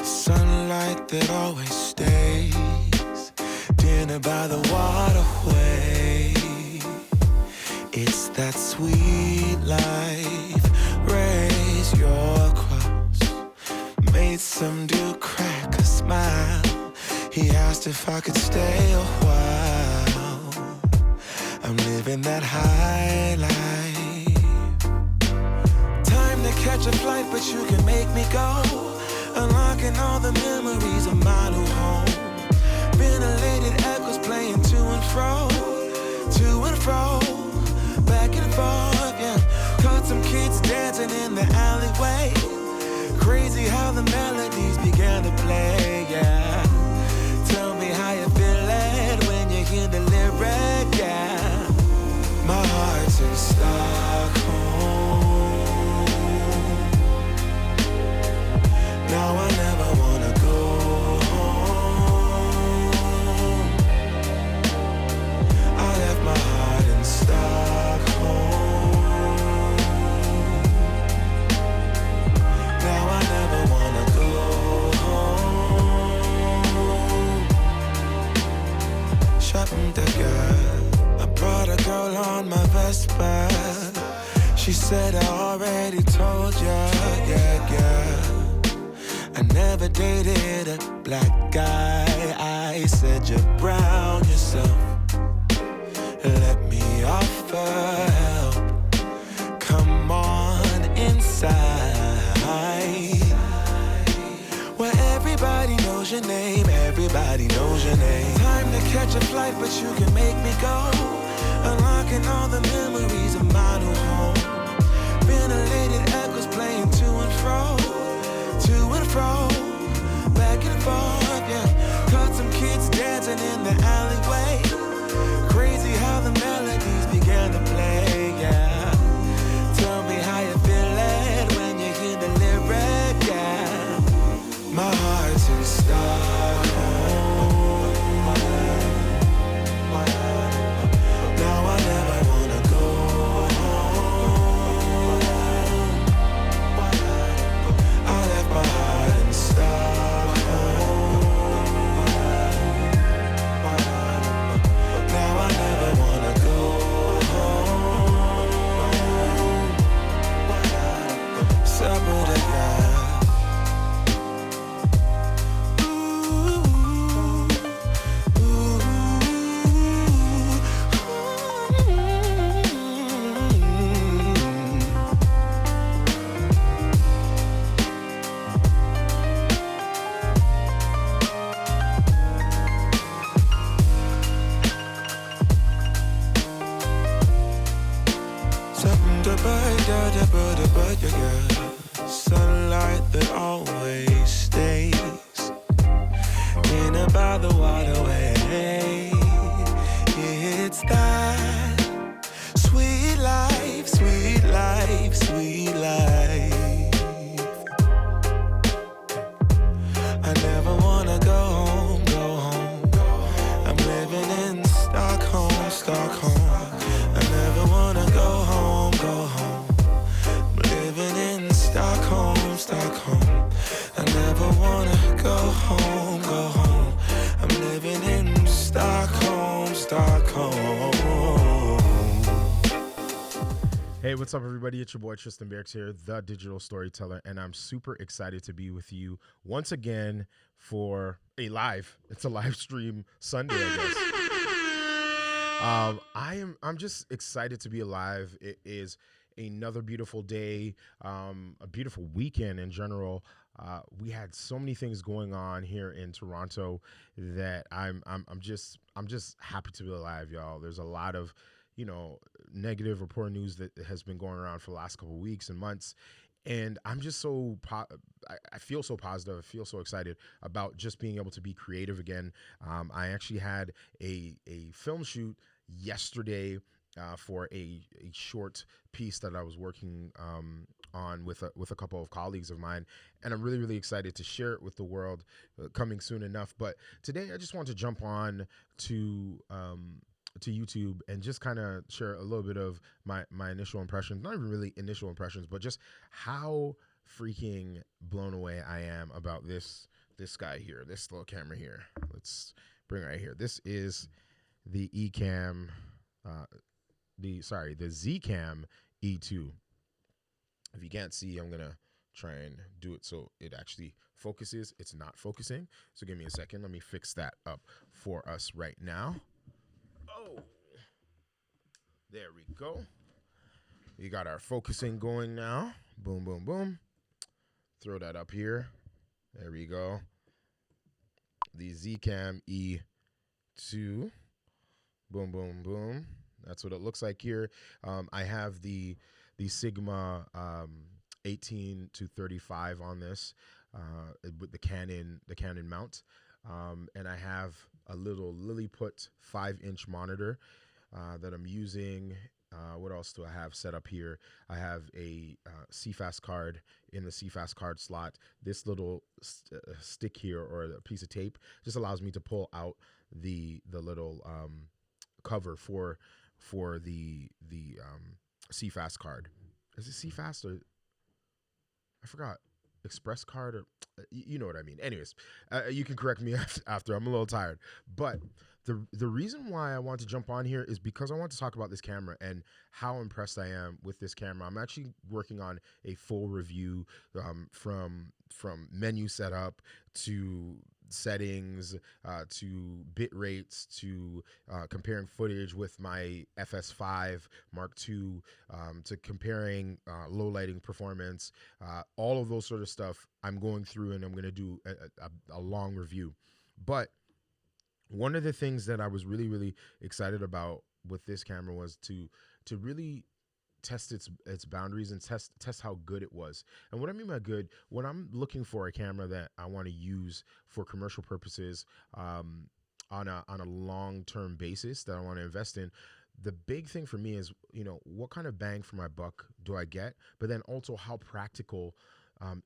Sunlight that always stays. Dinner by the waterway. It's that sweet life. Raise your cross. Made some dude crack a smile. He asked if I could stay a while. I'm living that high life. Time to catch a flight, but you can make me go. Unlocking all the memories of my new home. Ventilated echoes playing to and fro, back and forth, yeah. Caught some kids dancing in the alleyway. Crazy how the melodies began to play, yeah. Tell me how you feel it when you hear the lyric, yeah. My heart's in Stockholm. Now I never wanna go home. I left my heart in Stockholm. Now I never wanna go home. Shopping the girl, I brought a girl on my Vespa. She said I already told ya, yeah. I never dated a black guy. I said you're brown yourself. Let me offer help. Come on inside. Where everybody knows your name. Everybody knows your name. Time to catch a flight, but you can make me go. Unlocking all the memories of my new home. Ventilated echoes playing to and fro, back and forth, yeah. Caught some kids dancing in the alleyway. Crazy how the melodies began to play, yeah. Tell me how you feel it when you hear the lyric, yeah. My heart's in Stockholm. Now I never wanna go home. I left my heart in Stockholm. Now I never wanna go home. Separate again. Sunlight that always stays. Dinner by the waterway. It's that sweet life, sweet life, sweet life. I never wanna go home, go home. I'm living in Stockholm, Stockholm. I never wanna go home, go home. Living in Stockholm, Stockholm. I never wanna go home, go home. I'm living in Stockholm, Stockholm. Hey, what's up, everybody? It's your boy Tristan Barracks here, the digital storyteller, and I'm super excited to be with you once again for a live. It's a live stream Sunday, I guess. I'm just excited to be alive. It is another beautiful day, a beautiful weekend in general. We had so many things going on here in Toronto that I'm just happy to be alive, y'all. There's a lot of, negative or poor news that has been going around for the last couple of weeks and months. And I'm just I feel so positive. I feel so excited about just being able to be creative again. I actually had a film shoot yesterday for a short piece that I was working on with a couple of colleagues of mine, and I'm really really excited to share it with the world, coming soon enough. But today I just want to jump on to YouTube and just kind of share a little bit of my initial impressions. Not even really initial impressions, but just how freaking blown away I am about this guy here, this little camera here. Let's bring it right here. This is the Ecamm, the Zcam E2. If you can't see, I'm gonna try and do it so it actually focuses. It's not focusing, so give me a second. Let me fix that up for us right now. Oh, there we go. We got our focusing going now. Boom, boom, boom. Throw that up here. There we go. The Zcam E2. Boom, boom, boom. That's what it looks like here. I have the Sigma 18 to 35 on this with the Canon mount, and I have a little Lilliput 5-inch monitor that I'm using. What else do I have set up here? I have a CFast card in the CFast card slot. This little stick here, or a piece of tape, just allows me to pull out the little cover for the CFast card. Is it CFast or I forgot? Express card, or you know what I mean. Anyways, you can correct me after. I'm a little tired, but the reason why I want to jump on here is because I want to talk about this camera and how impressed I am with this camera. I'm actually working on a full review, from menu setup to settings, to bit rates, to comparing footage with my FS5 Mark II, to comparing low lighting performance, all of those sort of stuff I'm going through, and I'm going to do a long review. But one of the things that I was really really excited about with this camera was to really test its boundaries and test how good it was. And what I mean by good, when I'm looking for a camera that I want to use for commercial purposes, on a long-term basis that I want to invest in, the big thing for me is, what kind of bang for my buck do I get, but then also how practical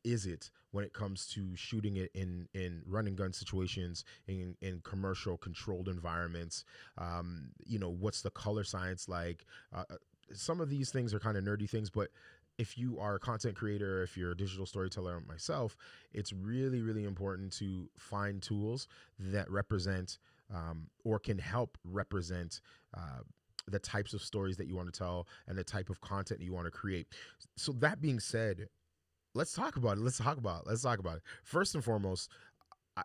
is it when it comes to shooting it in run and gun situations, in commercial controlled environments. What's the color science like? Some of these things are kind of nerdy things, but if you are a content creator, if you're a digital storyteller like myself, it's really, really important to find tools that represent, or can help represent, the types of stories that you want to tell and the type of content you want to create. So that being said, let's talk about it. Let's talk about it. First and foremost,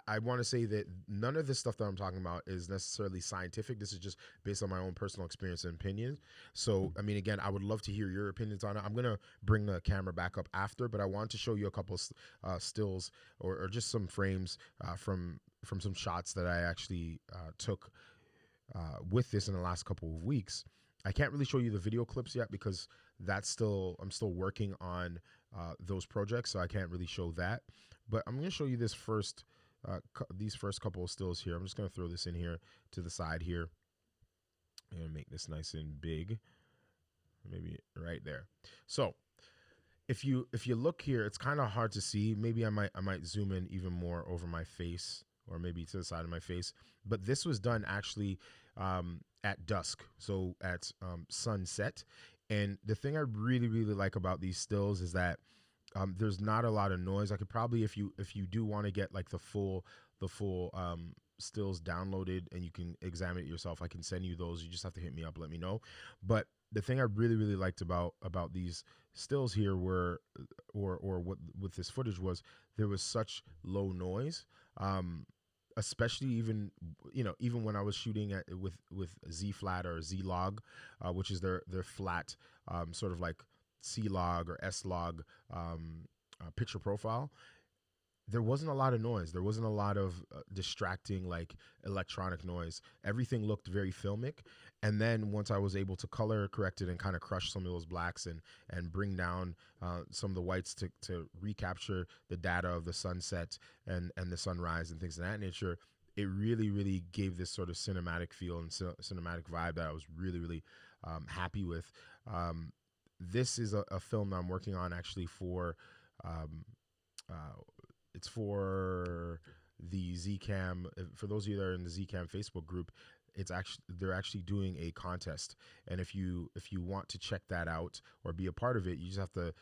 I want to say that none of this stuff that I'm talking about is necessarily scientific. This is just based on my own personal experience and opinions. So, I mean, again, I would love to hear your opinions on it. I'm going to bring the camera back up after, but I want to show you a couple stills, or just some frames from some shots that I actually took with this in the last couple of weeks. I can't really show you the video clips yet because I'm still working on those projects, so I can't really show that. But I'm going to show you these first couple of stills here. I'm just going to throw this in here to the side here. I'm going to make this nice and big, maybe right there. So if you look here, it's kind of hard to see. Maybe I might zoom in even more over my face, or maybe to the side of my face. But this was done actually at dusk, so at sunset. And the thing I really really like about these stills is that there's not a lot of noise. I could probably, if you do want to get like the full stills downloaded and you can examine it yourself, I can send you those. You just have to hit me up, let me know. But the thing I really really liked about these stills here were, or what with this footage, was there was such low noise. Especially even when I was shooting with Z flat or Z log, which is their flat, sort of like C log or S log picture profile, there wasn't a lot of noise. There wasn't a lot of distracting like electronic noise. Everything looked very filmic. And then once I was able to color correct it and kind of crush some of those blacks and bring down some of the whites to recapture the data of the sunset and the sunrise and things of that nature, it really, really gave this sort of cinematic feel and cinematic vibe that I was really, really happy with. Um, this is a film that I'm working on actually for. Um, uh, it's for the Zcam. For those of you that are in the Zcam Facebook group, it's actually they're actually doing a contest, and if you want to check that out or be a part of it, you just have to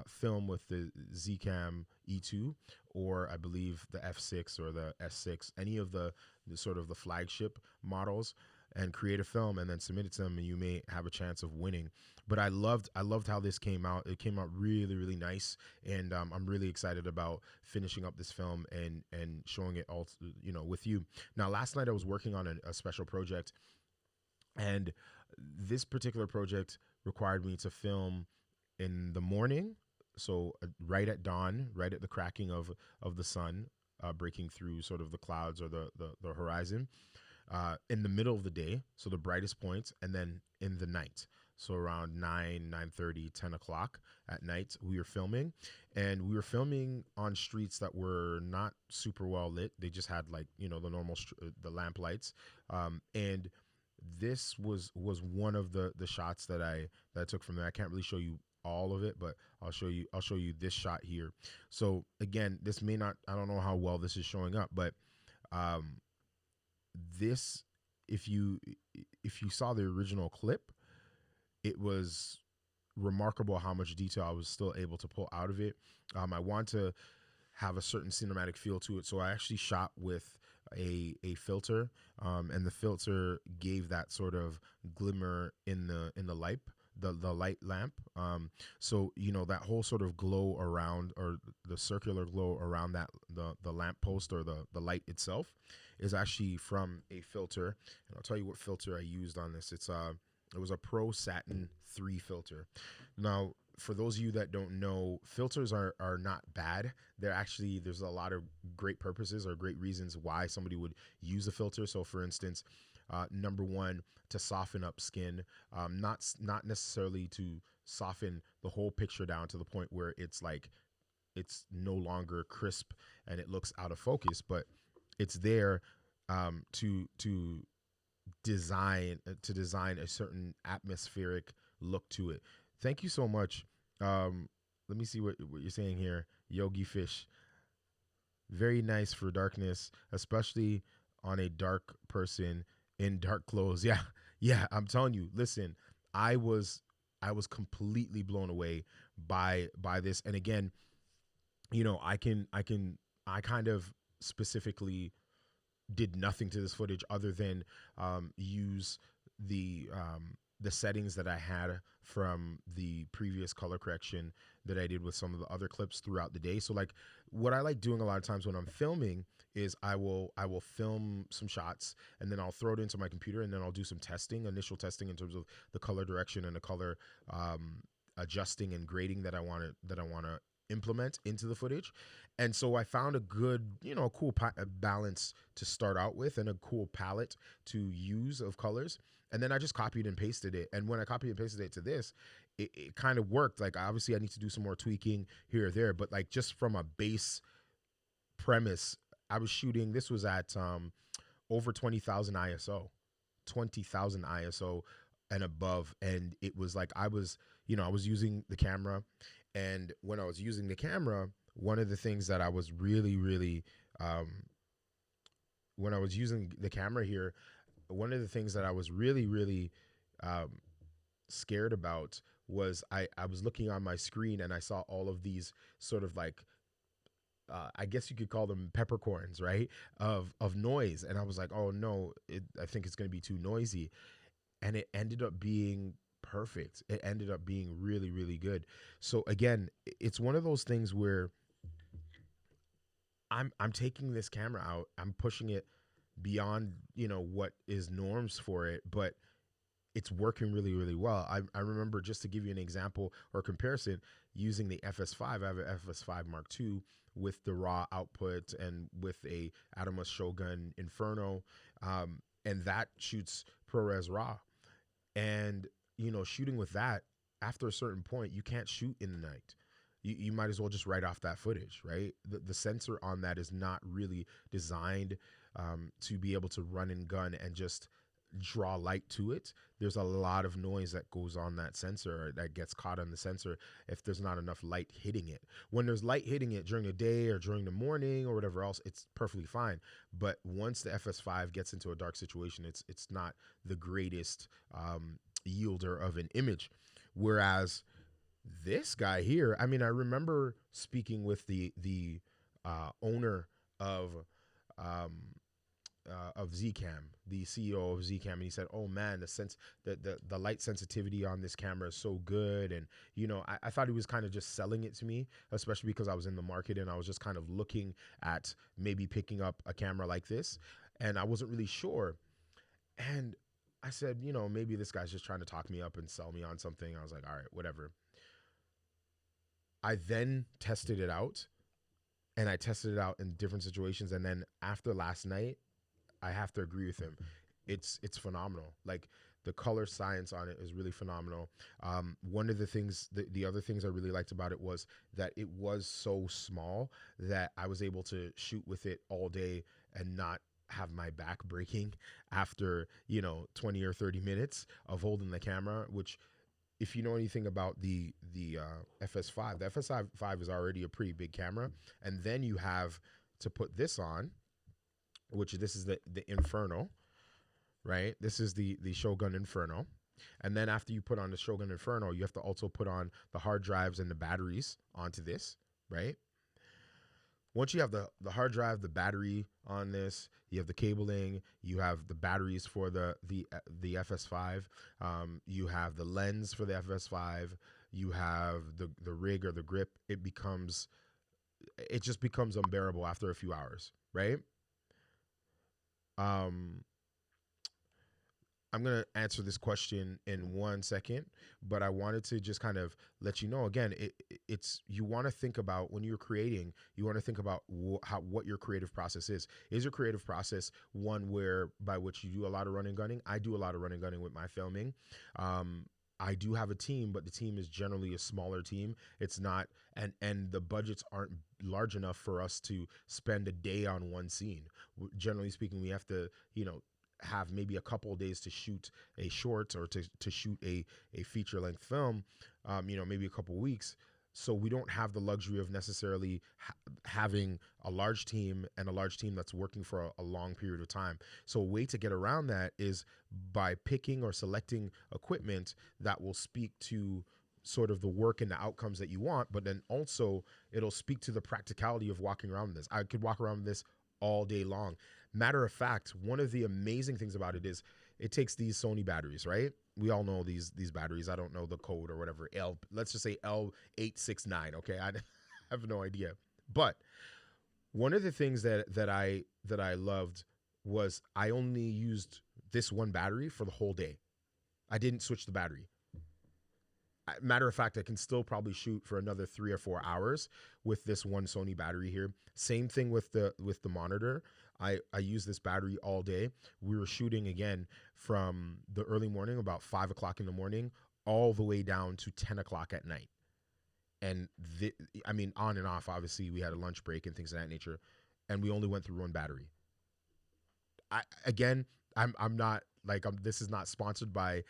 film with the Zcam E2, or I believe the F6 or the S6, any of the sort of the flagship models, and create a film and then submit it to them, and you may have a chance of winning. But I loved how this came out. It came out really really nice, and I'm really excited about finishing up this film and showing it all, with you. Now, last night I was working on a special project, and this particular project required me to film in the morning, so right at dawn, right at the cracking of the sun, breaking through sort of the clouds or the horizon, in the middle of the day, so the brightest points, and then in the night, so around 9:30, 10 o'clock at night, we were filming, and we were filming on streets that were not super well lit. They just had, like, the normal the lamp lights, and this was one of the shots that I took from there. I can't really show you all of it, but I'll show you this shot here. So again, this may not, I don't know how well this is showing up, but um this, if you saw the original clip, it was remarkable how much detail I was still able to pull out of it. I want to have a certain cinematic feel to it, so I actually shot with a filter, and the filter gave that sort of glimmer in the light, the light lamp. So that whole sort of glow around, or the circular glow around that the lamp post, or the light itself, is actually from a filter. And I'll tell you what filter I used on this. It was a Pro Satin 3 filter. Now, for those of you that don't know, filters are not bad. There's a lot of great purposes or great reasons why somebody would use a filter. So for instance, number one, to soften up skin, not necessarily to soften the whole picture down to the point where it's like it's no longer crisp and it looks out of focus, but it's there, to design a certain atmospheric look to it. Thank you so much. Let me see what you're saying here. Yogi Fish, very nice for darkness, especially on a dark person in dark clothes. Yeah, yeah. I'm telling you. Listen, I was completely blown away by this. And again, I kind of specifically did nothing to this footage other than use the settings that I had from the previous color correction that I did with some of the other clips throughout the day. So, like, what I like doing a lot of times when I'm filming is I will film some shots, and then I'll throw it into my computer, and then I'll do some initial testing in terms of the color direction and the color adjusting and grading that I want to implement into the footage. And so I found a good, cool balance to start out with, and a cool palette to use of colors. And then I just copied and pasted it. And when I copied and pasted it to this, it kind of worked. Like, obviously I need to do some more tweaking here or there, but like, just from a base premise, I was shooting, this was at over 20,000 ISO, 20,000 ISO and above. And it was like, I was using the camera. And when I was using the camera, one of the things that I was really, really, when I was using the camera here, one of the things that I was really, really scared about was I was looking on my screen, and I saw all of these sort of like, I guess you could call them peppercorns, right? Of noise. And I was like, oh no, I think it's going to be too noisy. And it ended up being perfect. It ended up being really, really good. So again, it's one of those things where I'm taking this camera out, I'm pushing it beyond, what is norms for it, but it's working really, really well. I remember, just to give you an example or comparison, using the FS5. I have an FS5 Mark II with the raw output and with a Atomos Shogun Inferno, and that shoots ProRes RAW. And shooting with that, after a certain point, you can't shoot in the night. You might as well just write off that footage, right? The sensor on that is not really designed to be able to run and gun and just draw light to it, there's a lot of noise that goes on that sensor, that gets caught on the sensor if there's not enough light hitting it. When there's light hitting it during the day or during the morning or whatever else, it's perfectly fine. But once the FS5 gets into a dark situation, it's not the greatest yielder of an image. Whereas this guy here, I mean, I remember speaking with the owner um, of Zcam, the CEO of Zcam, and he said, "Oh man, the light sensitivity on this camera is so good." And I thought he was kind of just selling it to me, especially because I was in the market and I was just kind of looking at maybe picking up a camera like this, and I wasn't really sure. And I said, maybe this guy's just trying to talk me up and sell me on something. I was like, all right, whatever. I then tested it out, and I tested it out in different situations. And then after last night, I have to agree with him. It's phenomenal. Like, the color science on it is really phenomenal. One of the things, the other things I really liked about it was that it was so small that I was able to shoot with it all day and not have my back breaking after 20 or 30 minutes of holding the camera. Which, if you know anything about the FS5, the FS5 is already a pretty big camera, and then you have to put this on, which this is the Inferno, right? This is the Shogun Inferno. And then after you put on the Shogun Inferno, you have to also put on the hard drives and the batteries onto this, right? Once you have the hard drive, the battery on this, you have the cabling, you have the batteries for the FS5, you have the lens for the FS5, you have the rig or the grip. It just becomes unbearable after a few hours, right? I'm going to answer this question in 1 second, but I wanted to just kind of let you know, again, it's you want to think about, when you're creating, you want to think about what your creative process is. Is your creative process one by which you do a lot of running gunning? I do a lot of running gunning with my filming. I do have a team, but the team is generally a smaller team. It's not, and the budgets aren't large enough for us to spend a day on one scene. Generally speaking, we have to, have maybe a couple of days to shoot a short or to shoot a feature length film, maybe a couple of weeks. So we don't have the luxury of necessarily having a large team and a large team that's working for a long period of time. So a way to get around that is by picking or selecting equipment that will speak to sort of the work and the outcomes that you want, but then also it'll speak to the practicality of walking around this. I could walk around this all day long. Matter of fact, one of the amazing things about it is it takes these Sony batteries, right? We all know these batteries. I don't know the code or whatever. Let's just say L869. Okay, I have no idea. But one of the things that I loved was I only used this one battery for the whole day. I didn't switch the battery. Matter of fact, I can still probably shoot for another 3 or 4 hours with this one Sony battery here. Same thing with the monitor. I use this battery all day. We were shooting again from the early morning, about 5 o'clock in the morning, all the way down to 10 o'clock at night. And on and off, obviously we had a lunch break and things of that nature, and we only went through one battery. I'm not like, this is not sponsored by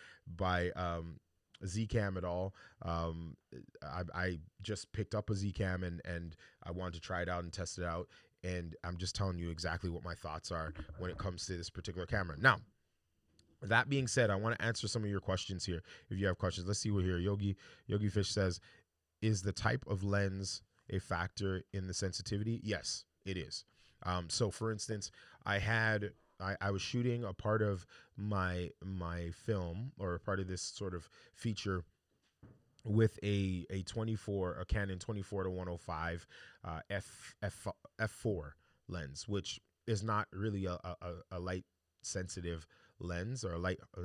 Zcam at all. I just picked up a Zcam and I wanted to try it out and test it out. And I'm just telling you exactly what my thoughts are when it comes to this particular camera. Now, that being said, I want to answer some of your questions here. If you have questions, let's see what here. Yogi Fish says, is the type of lens a factor in the sensitivity? Yes, it is. So for instance, I was shooting a part of my film, or a part of this sort of feature, with a Canon 24-105 f4 lens, which is not really a light sensitive lens, or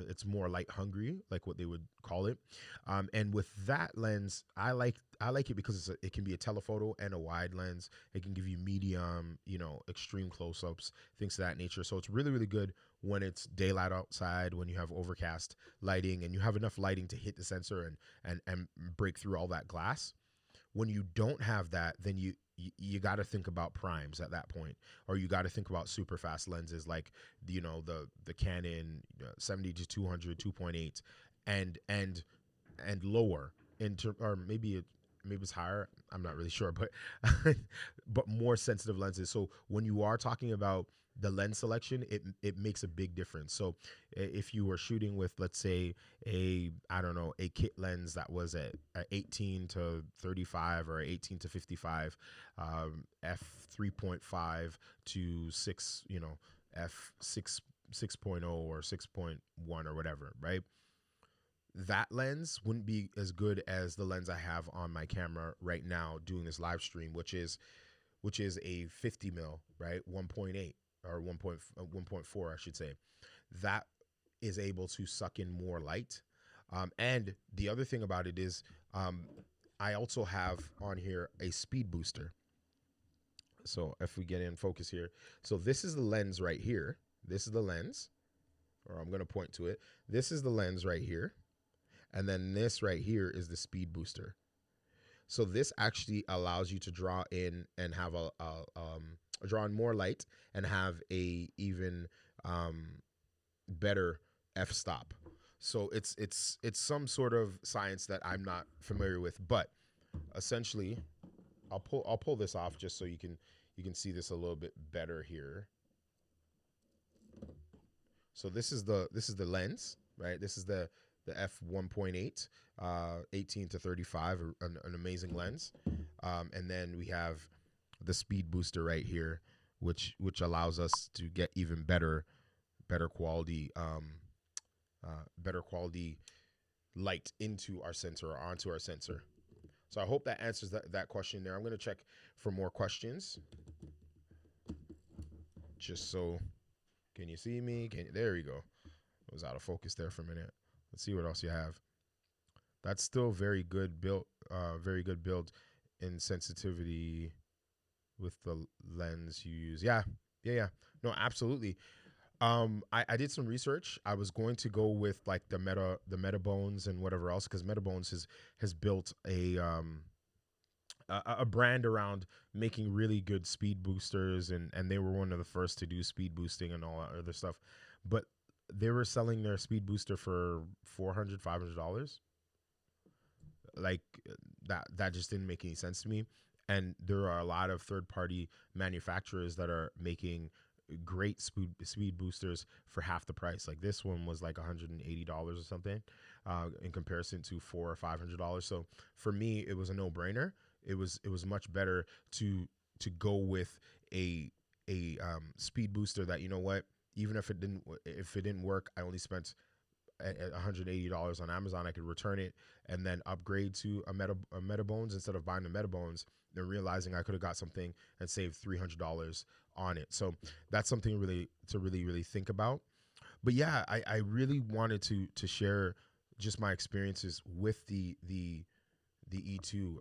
it's more light hungry, like what they would call it. And with that lens, I like it because it can be a telephoto and a wide lens. It can give you medium, extreme close-ups, things of that nature. So it's really, really good when it's daylight outside, when you have overcast lighting and you have enough lighting to hit the sensor and break through all that glass. When you don't have that, then you got to think about primes at that point, or you got to think about super fast lenses like the Canon 70 to 200 2.8 and lower or maybe it's higher. I'm not really sure, but but more sensitive lenses. So when you are talking about the lens selection, it makes a big difference. So if you were shooting with, let's say, I don't know, a kit lens that was at 18 to 35 or 18 to 55, f 3.5 to 6, f 6.0 or 6.1 or whatever, right? That lens wouldn't be as good as the lens I have on my camera right now doing this live stream, which is a 50 mil, right? 1.8 or 1.4, I should say. That is able to suck in more light. And the other thing about it is, I also have on here a speed booster. So if we get in focus here, so this is the lens right here. This is the lens, or I'm going to point to it. This is the lens right here. And then this right here is the speed booster. So this actually allows you to draw in and have draw in more light and have a even better f-stop. So it's some sort of science that I'm not familiar with, but essentially, I'll pull this off just so you can see this a little bit better here. So this is the lens, right? This is the f1.8, 18 to 35, an amazing lens. And then we have the speed booster right here, which allows us to get even better quality light into our sensor or onto our sensor. So I hope that answers that question there. I'm going to check for more questions. Just so, can you see me? There you go. It was out of focus there for a minute. Let's see what else you have. That's still very good build in sensitivity with the lens you use. Yeah. No, absolutely. I did some research. I was going to go with like the Metabones and whatever else, because Metabones has built a brand around making really good speed boosters, and they were one of the first to do speed boosting and all that other stuff. But they were selling their speed booster for $400-$500. Like that just didn't make any sense to me. And there are a lot of third-party manufacturers that are making great speed boosters for half the price. Like this one was like $180 or something, in comparison to $400 or $500. So for me, it was a no-brainer. It was much better to go with a speed booster that, you know what, even if it didn't work, I only spent $180 on Amazon. I could return it and then upgrade to a Metabones instead of buying the Metabones, and realizing I could have got something and saved $300 on it. So that's something to really think about. But yeah, I really wanted to share just my experiences with the E2.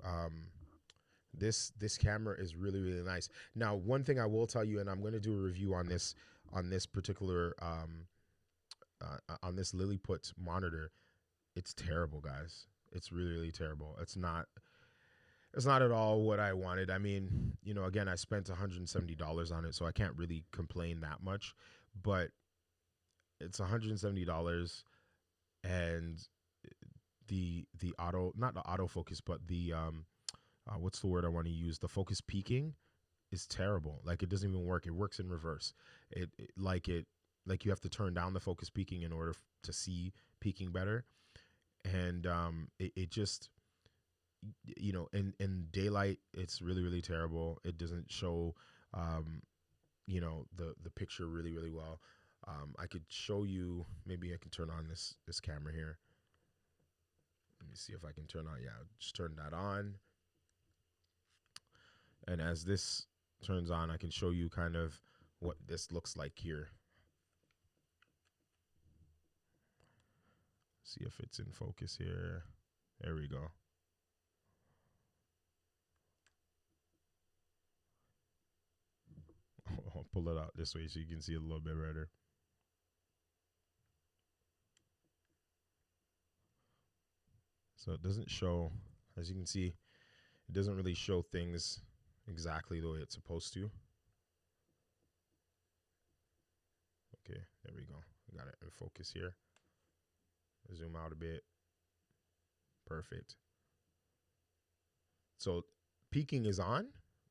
This camera is really nice. Now, one thing I will tell you, and I'm going to do a review on this particular on this Lilliput monitor. It's terrible, guys. It's really terrible. It's not at all what I wanted. I mean, again, I spent $170 on it, so I can't really complain that much. But it's $170, and the auto, not the autofocus, but the what's the word I want to use? The focus peaking is terrible. Like, it doesn't even work. It works in reverse. Like you have to turn down the focus peaking in order to see peaking better. And it just, in daylight, it's really terrible. It doesn't show the picture really well. I could show you, maybe I can turn on this camera here. Let me see if I can turn on. Yeah, just turn that on. And as this turns on, I can show you kind of what this looks like here. See if it's in focus here. There we go. I'll pull it out this way so you can see it a little bit better. So it doesn't show, as you can see, It doesn't really show things exactly the way it's supposed to. Okay, there we go. We got it in focus here. Zoom out a bit. Perfect. So peaking is on,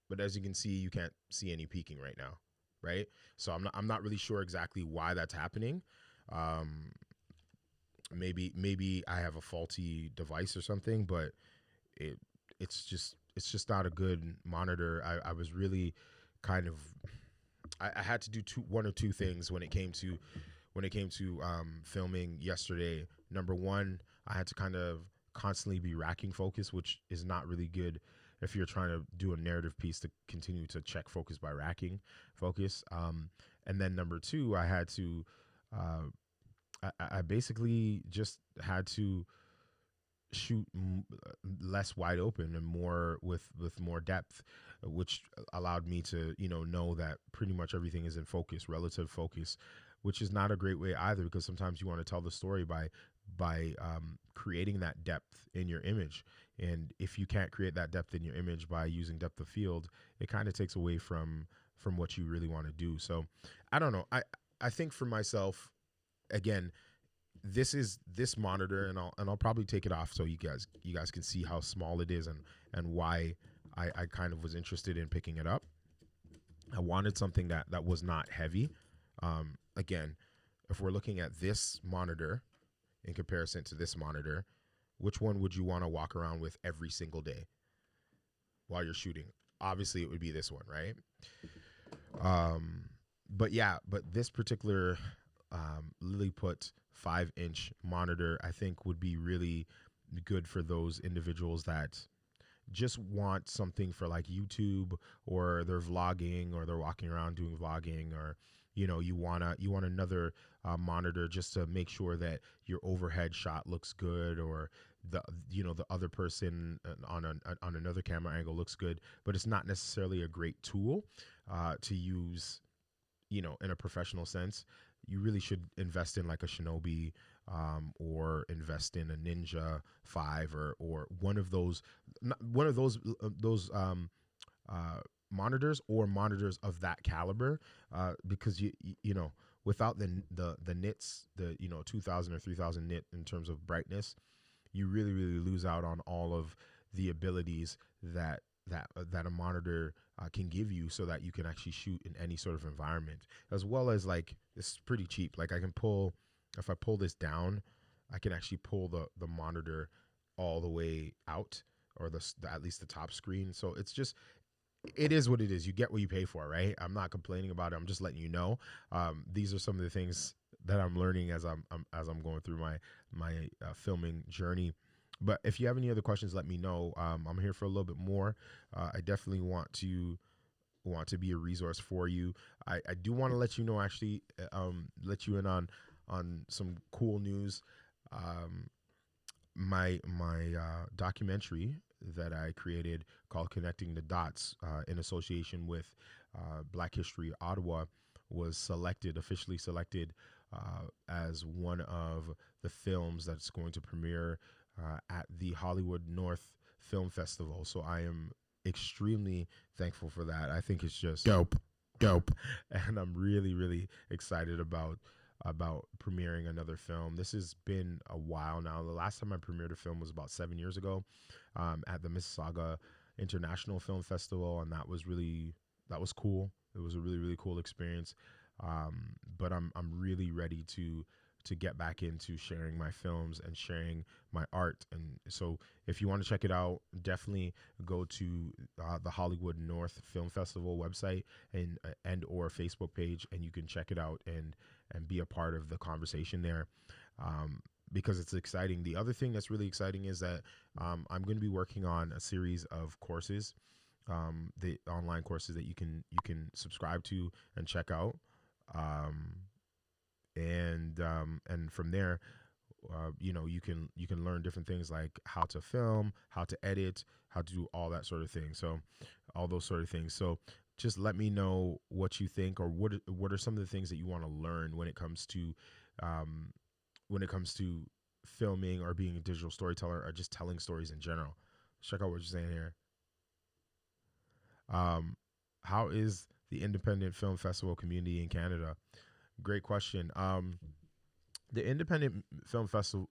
but as you can see, you can't see any peaking right now, right? So I'm not really sure exactly why that's happening. Um, maybe I have a faulty device or something, but it it's just not a good monitor. I was really kind of I had to do one or two things when it came to filming yesterday. Number one, I had to kind of constantly be racking focus, which is not really good if you're trying to do a narrative piece to continue to check focus by racking focus. And then number two, I had to, I basically just had to shoot less wide open and more with more depth, which allowed me to know that pretty much everything is in focus, relative focus, which is not a great way either, because sometimes you want to tell the story by creating that depth in your image. And if you can't create that depth in your image by using depth of field, it kind of takes away from what you really want to do. So I don't know, I think for myself, again, this monitor, and I'll probably take it off so you guys can see how small it is, and why I kind of was interested in picking it up. I wanted something that was not heavy. Again, if we're looking at this monitor in comparison to this monitor, which one would you want to walk around with every single day while you're shooting? Obviously, it would be this one, right? But this particular Lilliput 5-inch monitor, I think, would be really good for those individuals that just want something for like YouTube, or they're vlogging, or they're walking around doing vlogging, or you want another monitor just to make sure that your overhead shot looks good, or the other person on another camera angle looks good, but it's not necessarily a great tool to use in a professional sense. You really should invest in like a Shinobi, or invest in a Ninja 5, or one of those monitors, or monitors of that caliber, because without the nits, the 2000 or 3000 nit in terms of brightness, you really lose out on all of the abilities that a monitor can give you, so that you can actually shoot in any sort of environment, as well as, like, it's pretty cheap. Like, if I pull this down, I can actually pull the monitor all the way out, or at least the top screen. So it is what it is. You get what you pay for, right? I'm not complaining about it. I'm just letting you know. These are some of the things that I'm learning as I'm going through my filming journey. But if you have any other questions, let me know. I'm here for a little bit more. I definitely want to be a resource for you. I do want to let you know, actually, let you in on some cool news. My documentary that I created, called Connecting the Dots, in association with Black History Ottawa, was officially selected as one of the films that's going to premiere at the Hollywood North Film Festival. So I am extremely thankful for that. I think it's just dope, and I'm really excited about premiering another film. This has been a while now. The last time I premiered a film was about 7 years ago, at the Mississauga International Film Festival, and that was cool. It was a really cool experience. But I'm really ready to get back into sharing my films and sharing my art. And so if you want to check it out, definitely go to the Hollywood North Film Festival website and or Facebook page, and you can check it out and be a part of the conversation there, because it's exciting. The other thing that's really exciting is that I'm going to be working on a series of courses, the online courses that you can subscribe to and check out. And from there, you can learn different things, like how to film, how to edit, how to do all that sort of thing. So all those sort of things. So just let me know what you think, or what are some of the things that you want to learn when it comes to filming, or being a digital storyteller, or just telling stories in general. Check out what you're saying here. How is the independent film festival community in Canada? Great question. The independent film festival,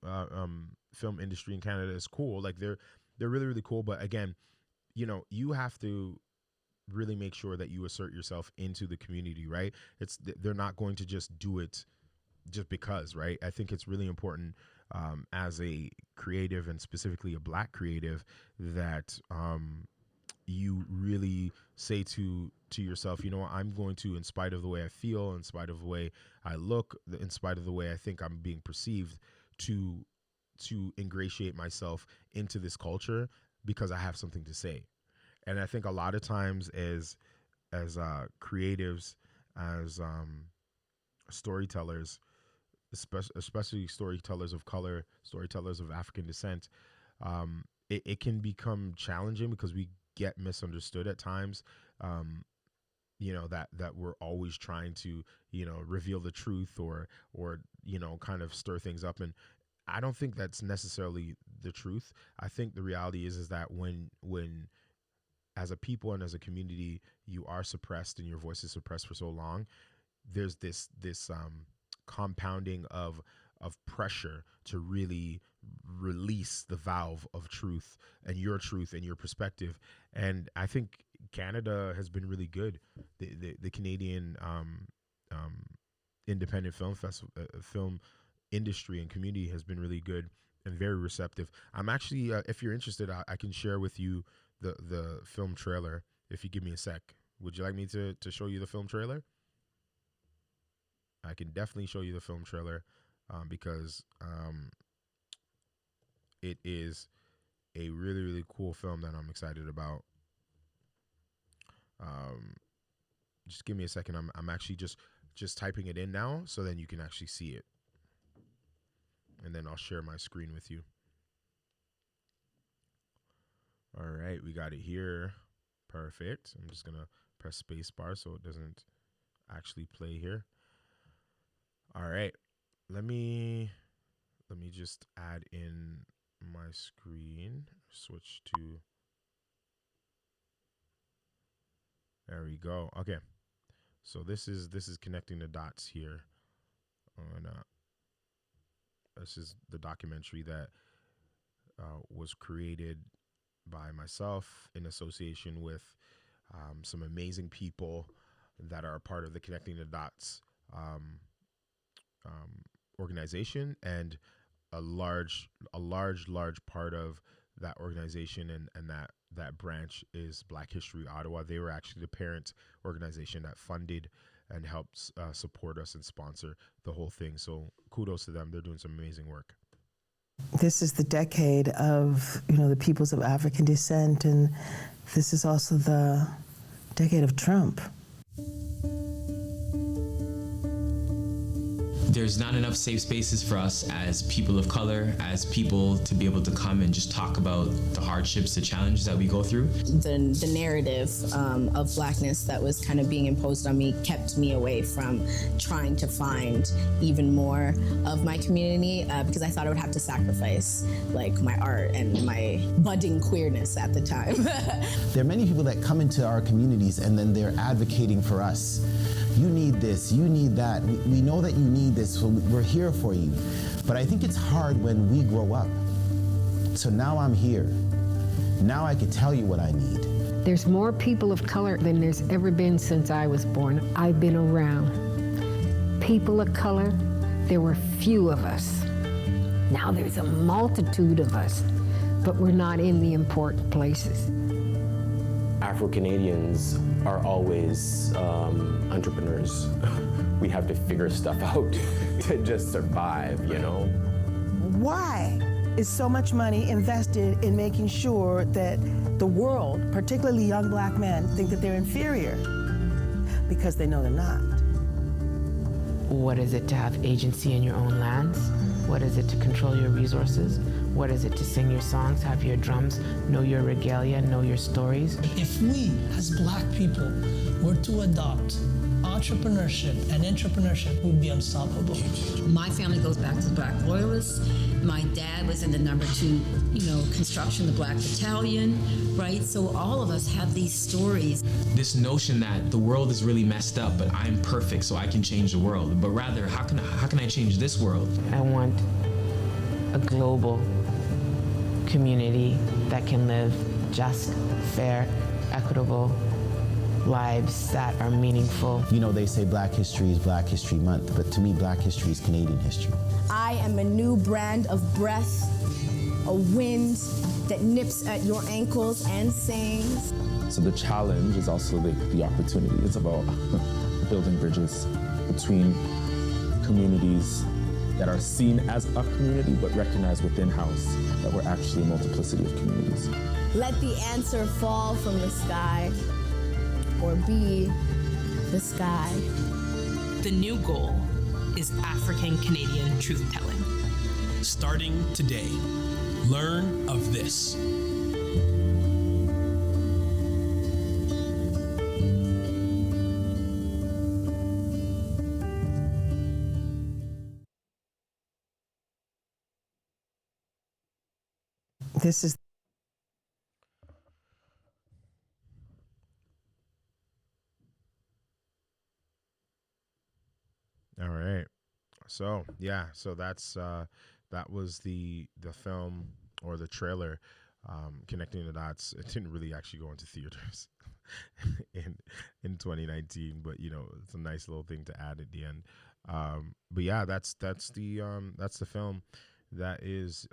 film industry in Canada is cool. Like they're really really cool. But again, you have to really make sure that you assert yourself into the community, right? They're not going to just do it just because, right? I think it's really important, as a creative and specifically a Black creative, that you really say to yourself, I'm going to, in spite of the way I feel, in spite of the way I look, in spite of the way I think I'm being perceived, to ingratiate myself into this culture because I have something to say. And I think a lot of times as creatives, as storytellers, especially storytellers of color, storytellers of African descent, it can become challenging because we get misunderstood at times. That we're always trying to reveal the truth or kind of stir things up, and I don't think that's necessarily the truth. I think the reality is that when as a people and as a community you are suppressed and your voice is suppressed for so long, there's this compounding of pressure to really release the valve of truth and your perspective. And I think Canada has been really good. The Canadian independent film festival, film industry and community has been really good and very receptive. I'm actually, if you're interested, I can share with you the film trailer if you give me a sec. Would you like me to show you the film trailer? I can definitely show you the film trailer, because it is a really, really cool film that I'm excited about. Just give me a second. I'm actually just typing it in now, so then you can actually see it. And then I'll share my screen with you. All right, we got it here. Perfect. I'm just gonna press space bar so it doesn't actually play here. All right, let me just add in my screen. Switch to, there we go. Okay, so this is connecting the dots here on this is the documentary that was created by myself in association with some amazing people that are a part of the Connecting the Dots organization, and a large part of that organization and that branch is Black History Ottawa. They were actually the parent organization that funded and helped support us and sponsor the whole thing. So kudos to them. They're doing some amazing work. This is the decade of, the peoples of African descent, and this is also the decade of Trump. There's not enough safe spaces for us as people of color, as people to be able to come and just talk about the hardships, the challenges that we go through. The narrative of Blackness that was kind of being imposed on me kept me away from trying to find even more of my community because I thought I would have to sacrifice like my art and my budding queerness at the time. There are many people that come into our communities and then they're advocating for us. You need this, you need that. We know that you need this, so we're here for you. But I think it's hard when we grow up. So now I'm here. Now I can tell you what I need. There's more people of color than there's ever been since I was born. I've been around. People of color, there were few of us. Now there's a multitude of us, but we're not in the important places. Afro-Canadians are always entrepreneurs. We have to figure stuff out to just survive, Why is so much money invested in making sure that the world, particularly young Black men, think that they're inferior? Because they know they're not. What is it to have agency in your own lands? What is it to control your resources? What is it to sing your songs, have your drums, know your regalia, know your stories? If we, as Black people, were to adopt entrepreneurship and entrepreneurship would be unstoppable. My family goes back to the Black Loyalists. My dad was in the number 2, construction, the Black Battalion, right? So all of us have these stories. This notion that the world is really messed up, but I'm perfect, so I can change the world. But rather, how can I change this world? I want a global community that can live just, fair, equitable lives that are meaningful. They say Black History is Black History Month, but to me, Black History is Canadian history. I am a new brand of breath, a wind that nips at your ankles and sings. So the challenge is also the opportunity. It's about building bridges between communities that are seen as a community, but recognized within house that we're actually a multiplicity of communities. Let the answer fall from the sky, or be the sky. The new goal is African Canadian truth-telling. Starting today, learn of this. This is All right. So that's that was the film or the trailer, connecting the dots. It didn't really actually go into theaters in 2019, but it's a nice little thing to add at the end. But yeah, that's the film that is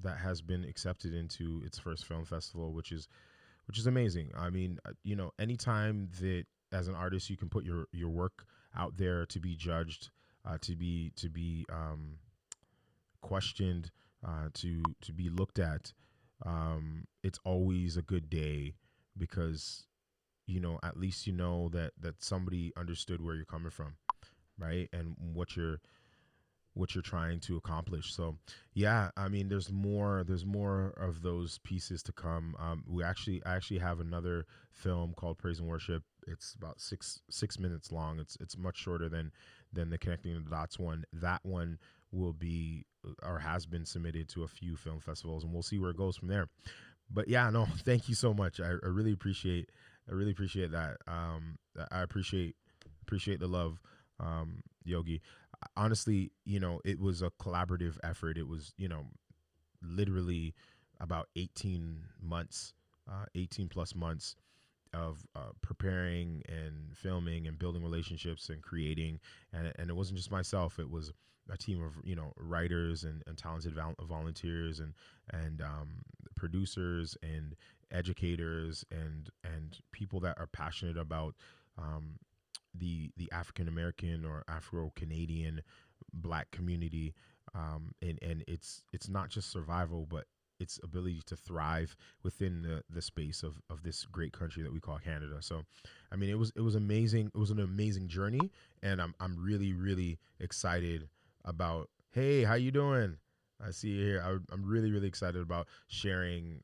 that has been accepted into its first film festival, which is amazing. I mean, anytime that as an artist you can put your work out there to be judged, to be questioned, to be looked at, it's always a good day, because at least that somebody understood where you're coming from, right, and what you're trying to accomplish. So yeah, I mean, there's more of those pieces to come. I actually have another film called Praise and Worship. It's about six minutes long. It's much shorter than the Connecting the Dots one. That one will be, or has been, submitted to a few film festivals, and we'll see where it goes from there. But yeah, no, thank you so much. I really appreciate that. I appreciate the love, Yogi. Honestly, it was a collaborative effort. It was, literally about 18 plus months of preparing and filming and building relationships and creating. And it wasn't just myself. It was a team of, writers and talented volunteers and producers and educators and people that are passionate about the African American or Afro Canadian Black community, and it's not just survival, but its ability to thrive within the space of this great country that we call Canada. So, I mean, it was amazing. It was an amazing journey, and I'm really, really excited about. Hey, how you doing? I see you here. I'm really, really excited about sharing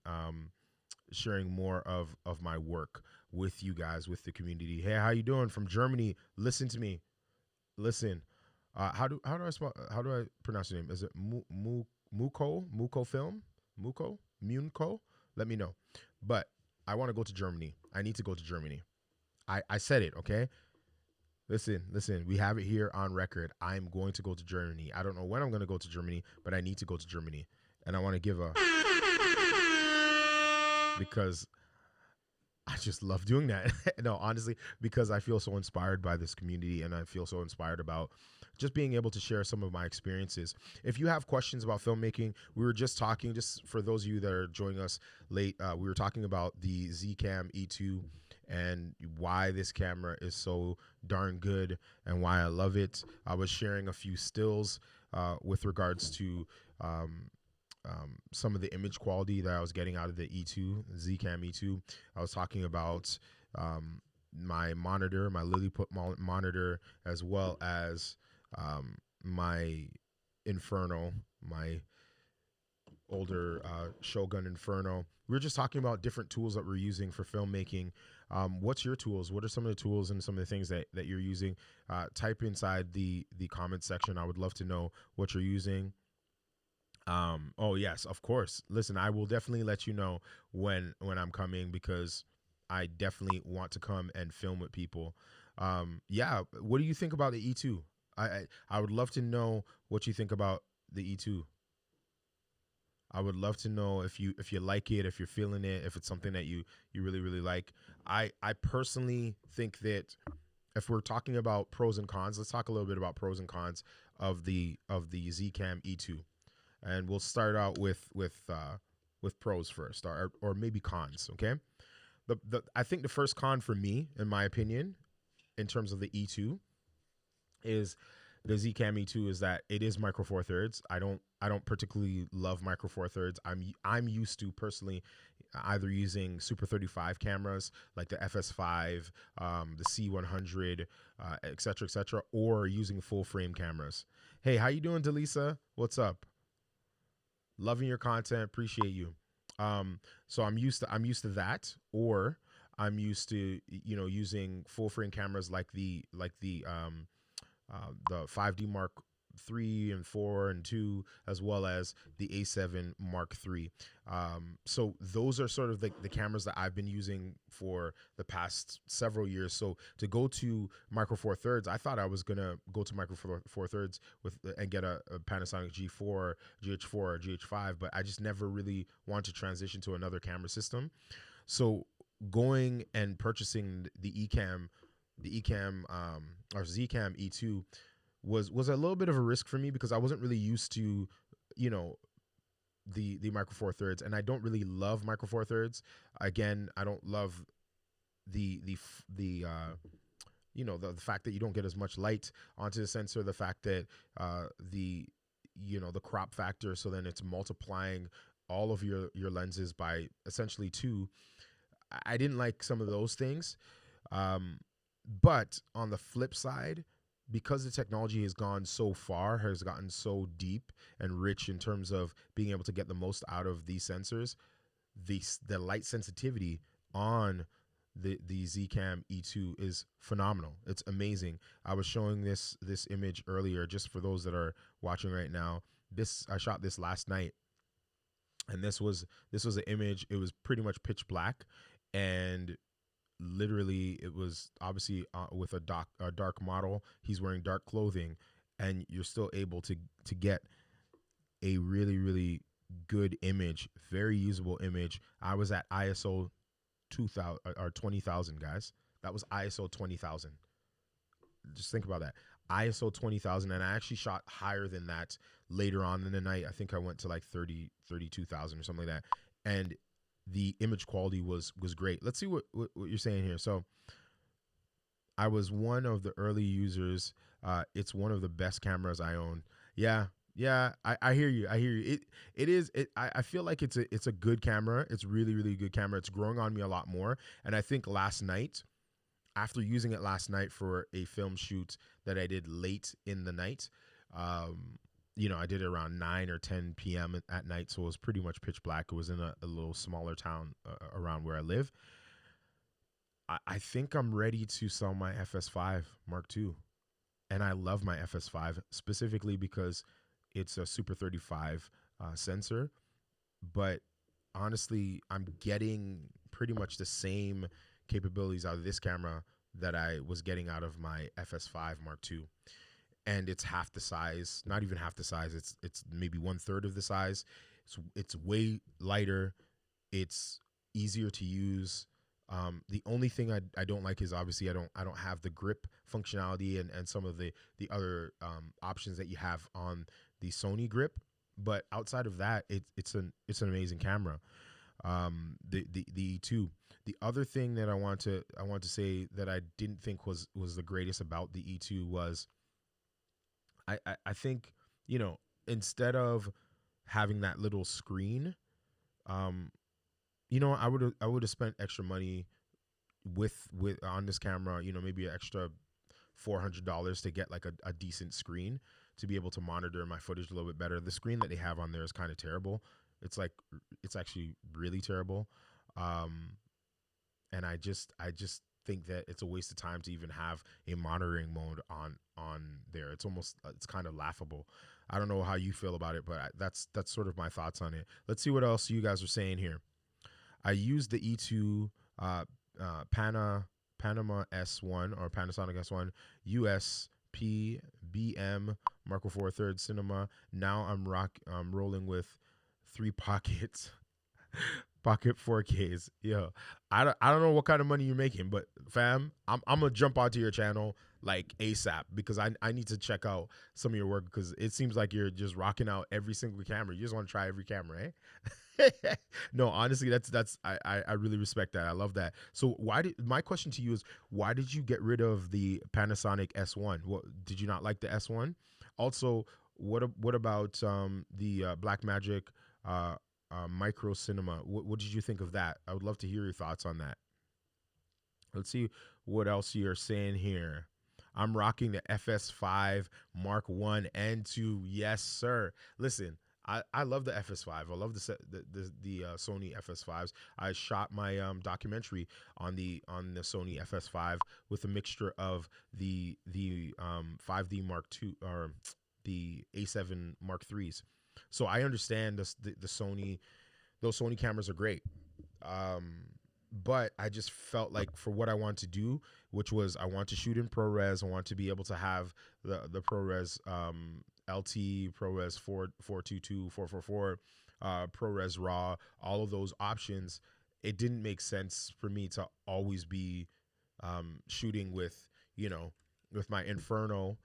more of my work with you guys, with the community. Hey, how you doing? From Germany. Listen to me. Listen. How do I pronounce your name? Is it Muko Film? Munko? Let me know. But I want to go to Germany. I need to go to Germany. I said it, okay? Listen, we have it here on record. I'm going to go to Germany. I don't know when I'm going to go to Germany, but I need to go to Germany. And I want to give because I just love doing that. No, honestly, because I feel so inspired by this community, and I feel so inspired about just being able to share some of my experiences. If you have questions about filmmaking, we were just talking, just for those of you that are joining us late, we were talking about the Zcam E2 and why this camera is so darn good and why I love it. I was sharing a few stills with regards to some of the image quality that I was getting out of the E2, Zcam E2. I was talking about my monitor, my Lilliput monitor, as well as my Inferno, my older Shogun Inferno. We were just talking about different tools that we're using for filmmaking. What's your tools? What are some of the tools and some of the things that you're using? Type inside the comment section. I would love to know what you're using. Oh yes, of course. Listen, I will definitely let you know when I'm coming, because I definitely want to come and film with people. Yeah, what do you think about the E2? I would love to know what you think about the E2. I would love to know if you like it, if you're feeling it, if it's something that you really really like. I personally think that if we're talking about pros and cons, let's talk a little bit about pros and cons of the Zcam E2, and we'll start out with pros first, or maybe cons. Okay, I think the first con for me, in my opinion, in terms of the E2, is the Zcam E2 is that it is micro four thirds. I don't particularly love micro four thirds. I'm used to personally either using Super 35 cameras like the FS5, the C100, et cetera, or using full frame cameras. Hey, how you doing, Delisa? What's up? Loving your content, appreciate you. So I'm used to that, or I'm used to using full frame cameras like the 5D Mark III and 4 and 2, as well as the A7 Mark III. So those are sort of the cameras that I've been using for the past several years. So to go to micro four thirds, I thought I was gonna go to micro four thirds and get a Panasonic G4, GH4, or GH5, but I just never really wanted to transition to another camera system. So going and purchasing the Zcam E2 was a little bit of a risk for me, because I wasn't really used to, the micro four thirds, and I don't really love micro four thirds. Again, I don't love the fact that you don't get as much light onto the sensor, the fact that the crop factor, so then it's multiplying all of your lenses by essentially 2. I didn't like some of those things. But on the flip side, because the technology has gotten so deep and rich in terms of being able to get the most out of these sensors, the light sensitivity on the Zcam E2 is phenomenal. It's amazing. I was showing this image earlier, just for those that are watching right now. I shot this last night, and this was an image. It was pretty much pitch black, and literally it was obviously with a dark model. He's wearing dark clothing, and you're still able to get a really really good image, very usable image. I was at ISO 2000 or 20,000, guys. That was ISO 20,000. Just think about that. ISO 20,000, and I actually shot higher than that later on in the night. I think I went to like 32,000 or something like that, and the image quality was great. Let's see what you're saying here. So I was one of the early users. It's one of the best cameras I own. Yeah, I hear you. I feel like it's a good camera. It's really, really good camera. It's growing on me a lot more. And I think last night, after using it last night for a film shoot that I did late in the night, I did it around 9 or 10 p.m. at night, so it was pretty much pitch black. It was in a little smaller town around where I live. I think I'm ready to sell my FS5 Mark II. And I love my FS5 specifically because it's a Super 35 sensor. But honestly, I'm getting pretty much the same capabilities out of this camera that I was getting out of my FS5 Mark II. And it's half the size, not even half the size. It's maybe 1/3 of the size. It's way lighter. It's easier to use. The only thing I don't like is obviously I don't have the grip functionality and some of the other options that you have on the Sony grip. But outside of that, it's an amazing camera. The E2. The other thing that I want to say that I didn't think was the greatest about the E2 was, I think, instead of having that little screen, I would have spent extra money with on this camera, maybe an extra $400 to get like a decent screen to be able to monitor my footage a little bit better. The screen that they have on there is kind of terrible. It's like it's actually really terrible. Um, and I just think that it's a waste of time to even have a monitoring mode on there. It's almost it's kind of laughable. I don't know how you feel about it, but that's sort of my thoughts on it. Let's see what else you guys are saying here. I used the E2 Panama S1 or Panasonic S1 US PBM Marco 4 third cinema. Now I'm rolling with 3 pockets. Pocket 4Ks. Yeah. I don't know what kind of money you're making, but fam, I'm gonna jump onto your channel like ASAP because I need to check out some of your work because it seems like you're just rocking out every single camera. You just want to try every camera, eh? No, honestly, I really respect that. I love that. So my question to you is why did you get rid of the Panasonic S1? What did you not like the S1? Also, what about the Blackmagic Micro Cinema? What did you think of that? I would love to hear your thoughts on that. Let's see what else you're saying here. I'm rocking the FS5 Mark 1 and 2. Yes, sir. Listen, I love the FS5. I love the Sony FS5s. I shot my documentary on the Sony FS5 with a mixture of the 5D Mark II or the A7 Mark IIIs. So I understand the Sony, those Sony cameras are great. But I just felt like for what I want to do, which was I want to shoot in ProRes, I want to be able to have the ProRes LT, ProRes 422, 444, ProRes RAW, all of those options. It didn't make sense for me to always be shooting with, with my Inferno,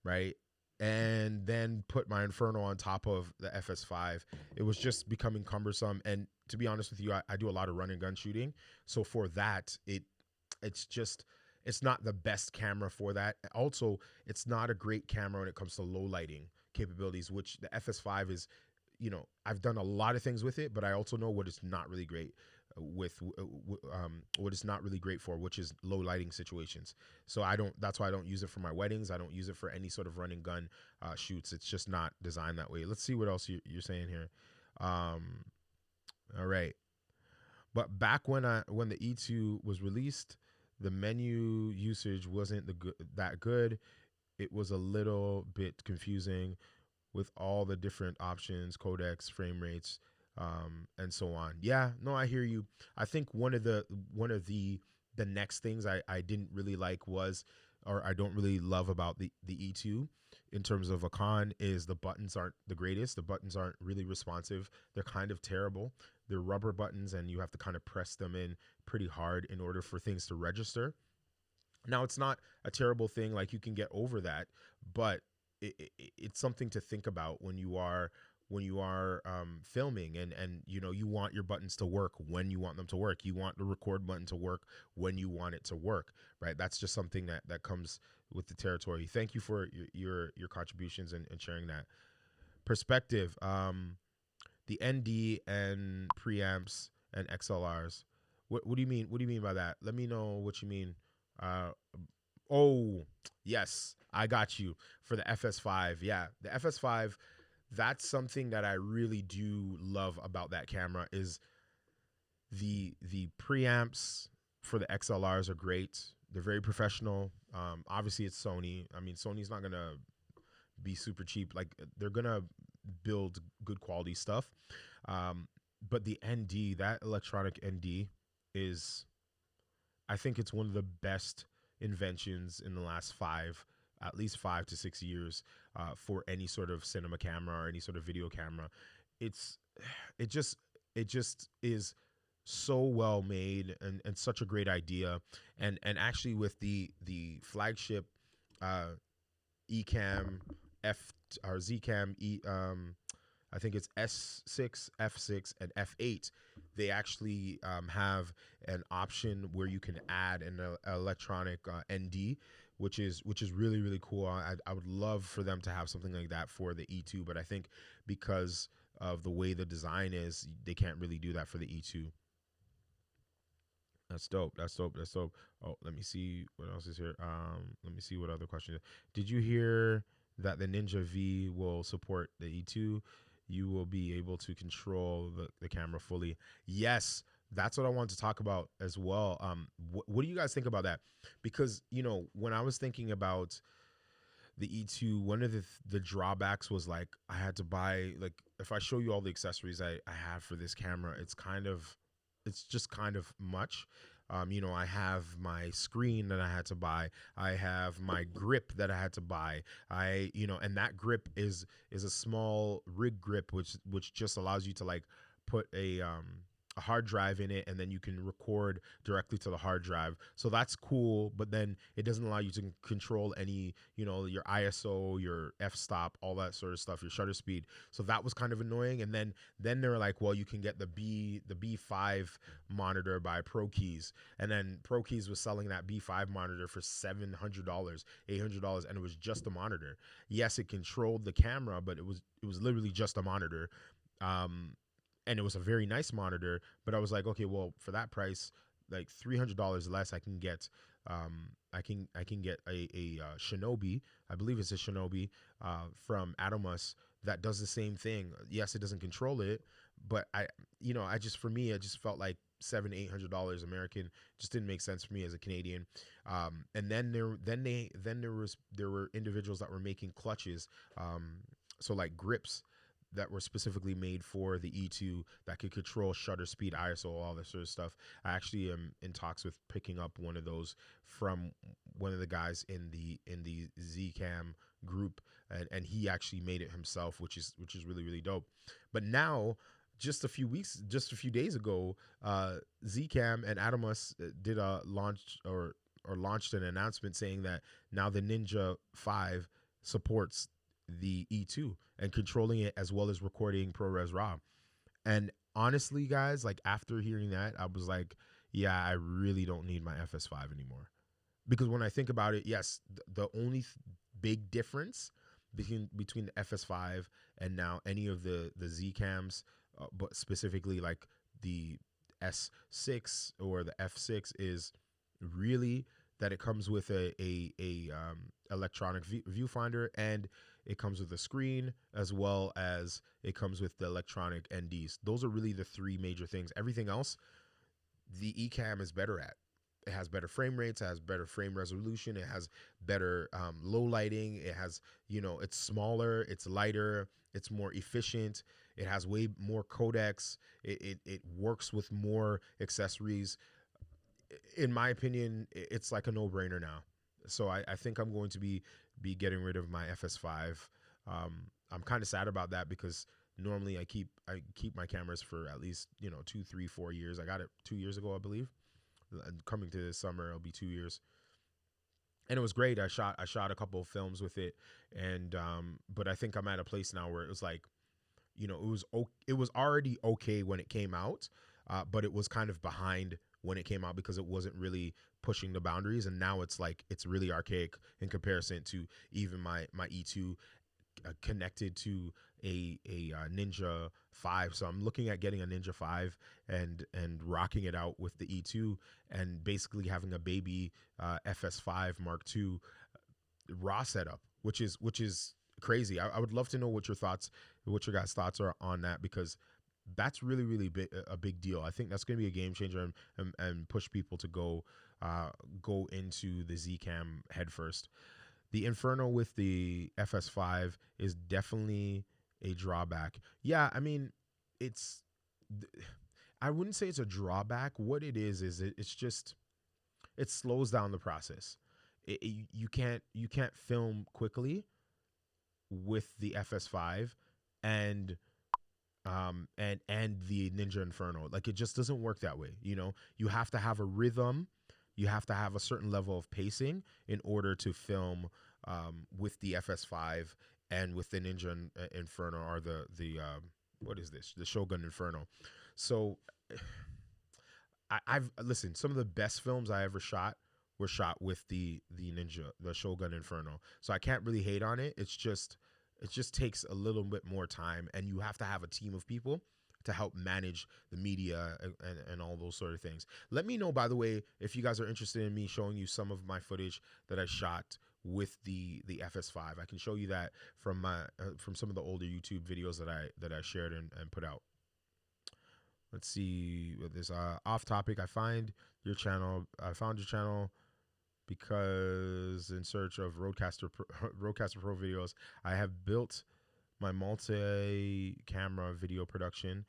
right? And then put my Inferno on top of the FS5. It was just becoming cumbersome. And to be honest with you, I do a lot of run and gun shooting. So for that, it's not the best camera for that. Also, it's not a great camera when it comes to low lighting capabilities, which the FS5 is, I've done a lot of things with it, but I also know what it's not really great what it's not really great for, which is low lighting situations. So that's why I don't use it for my weddings. I don't use it for any sort of run and gun shoots. It's just not designed that way. Let's see what else you're saying here. All right. But back when the E2 was released, the menu usage wasn't that good. It was a little bit confusing with all the different options, codecs, frame rates, and so on. Yeah, no, I hear you. I think one of the next things I didn't really like was, or I don't really love about the E2 in terms of a con is the buttons aren't the greatest. The buttons aren't really responsive. They're kind of terrible. They're rubber buttons and you have to kind of press them in pretty hard in order for things to register. Now, it's not a terrible thing. Like, you can get over that, but it's something to think about when you are filming and you want your buttons to work when you want them to work. You want the record button to work when you want it to work, right? That's just something that comes with the territory. Thank you for your contributions and sharing that perspective. The ND and preamps and XLRs. What do you mean? What do you mean by that? Let me know what you mean. Oh, yes, I got you for the FS5. Yeah, the FS5, that's something that I really do love about that camera is the preamps for the XLRs are great. They're very professional. Obviously, it's Sony. I mean, Sony's not going to be super cheap. Like, they're going to build good quality stuff. But the ND, that electronic ND is, I think it's one of the best inventions in the last at least 5 to 6 years for any sort of cinema camera or any sort of video camera. It just is so well made and such a great idea. And actually with the flagship Ecamm Zcam I think it's S6, F6, and F8. They actually have an option where you can add an electronic ND, which is really, really cool. I would love for them to have something like that for the E2, but I think because of the way the design is, they can't really do that for the E2. That's dope. That's dope. That's dope. Oh, let me see what else is here. Let me see what other question. Did you hear that the Ninja V will support the E2? you will be able to control the camera fully. Yes, that's what I wanted to talk about as well. What do you guys think about that? Because, you know, when I was thinking about the E2, one of the drawbacks was like I had to buy, like, if I show you all the accessories I have for this camera, it's just kind of much. You know, I have my screen that I had to buy. I have my grip that I had to buy. You know, and that grip is a small rig grip, which just allows you to like put a hard drive in it, and then you can record directly to the hard drive. So that's cool, but then it doesn't allow you to control any, you know, your ISO, your f-stop, all that sort of stuff, your shutter speed. So that was kind of annoying. And then they were like, well, you can get the B5 monitor by ProKeys, and then ProKeys was selling that B5 monitor for $700, $800, and it was just a monitor. Yes, it controlled the camera, but it was literally just a monitor. And it was a very nice monitor, but I was like, okay, well, for that price, like $300 less, I can get I can get a Shinobi. I believe it's a Shinobi from Atomos that does the same thing. Yes, it doesn't control it, but I just felt like $700-800 American just didn't make sense for me as a Canadian. And then there were individuals that were making clutches, so like grips that were specifically made for the E2 that could control shutter speed, ISO, all that sort of stuff. I actually am in talks with picking up one of those from one of the guys in the Zcam group, and he actually made it himself, which is really, really dope. But now, just a few days ago, Zcam and Atomos did a launch or launched an announcement saying that now the Ninja 5 supports the E2 and controlling it as well as recording ProRes RAW. And honestly, guys, like after hearing that, I was like, yeah, I really don't need my FS5 anymore. Because when I think about it, yes, the only big difference between the FS5 and now any of the Zcams, but specifically like the S6 or the F6, is really that it comes with a electronic viewfinder, and it comes with a screen, as well as it comes with the electronic NDs. Those are really the three major things. Everything else, the Ecamm is better at. It has better frame rates, it has better frame resolution, it has better low lighting, it has, you know, it's smaller, it's lighter, it's more efficient, it has way more codecs, it works with more accessories. In my opinion, it's like a no-brainer now. So I think I'm going to be getting rid of my FS5. I'm kind of sad about that because normally I keep my cameras for at least, you know, 2, 3, 4 years. I got it 2 years ago, I believe. Coming to this summer, it'll be 2 years. And it was great. I shot a couple of films with it, and but I think I'm at a place now where it was like, you know, it was already okay when it came out, but it was kind of behind when it came out because it wasn't really pushing the boundaries, and now it's like it's really archaic in comparison to even my E2 connected to a Ninja 5. So I'm looking at getting a Ninja 5 and rocking it out with the E2 and basically having a baby FS5 Mark II raw setup, which is crazy. I would love to know what your guys' thoughts are on that, because that's really, really a big deal. I think that's going to be a game changer and push people to go into the Zcam headfirst. The Inferno with the FS5 is definitely a drawback. Yeah, I mean, I wouldn't say it's a drawback. What it is it's just, it slows down the process. You can't film quickly with the FS5 and the Ninja Inferno. Like, it just doesn't work that way. You know, you have to have a rhythm, you have to have a certain level of pacing in order to film with the FS5 and with the Ninja Inferno, or the what is this, the Shogun Inferno. So I've listened, some of the best films I ever shot were shot with the Shogun Inferno, so I can't really hate on it. It just takes a little bit more time, and you have to have a team of people to help manage the media and all those sort of things. Let me know, by the way, if you guys are interested in me showing you some of my footage that I shot with the FS5. I can show you that from my from some of the older YouTube videos that I shared and put out. Let's see what this off topic. I found your channel because in search of Rodecaster Pro videos, I have built my multi-camera video production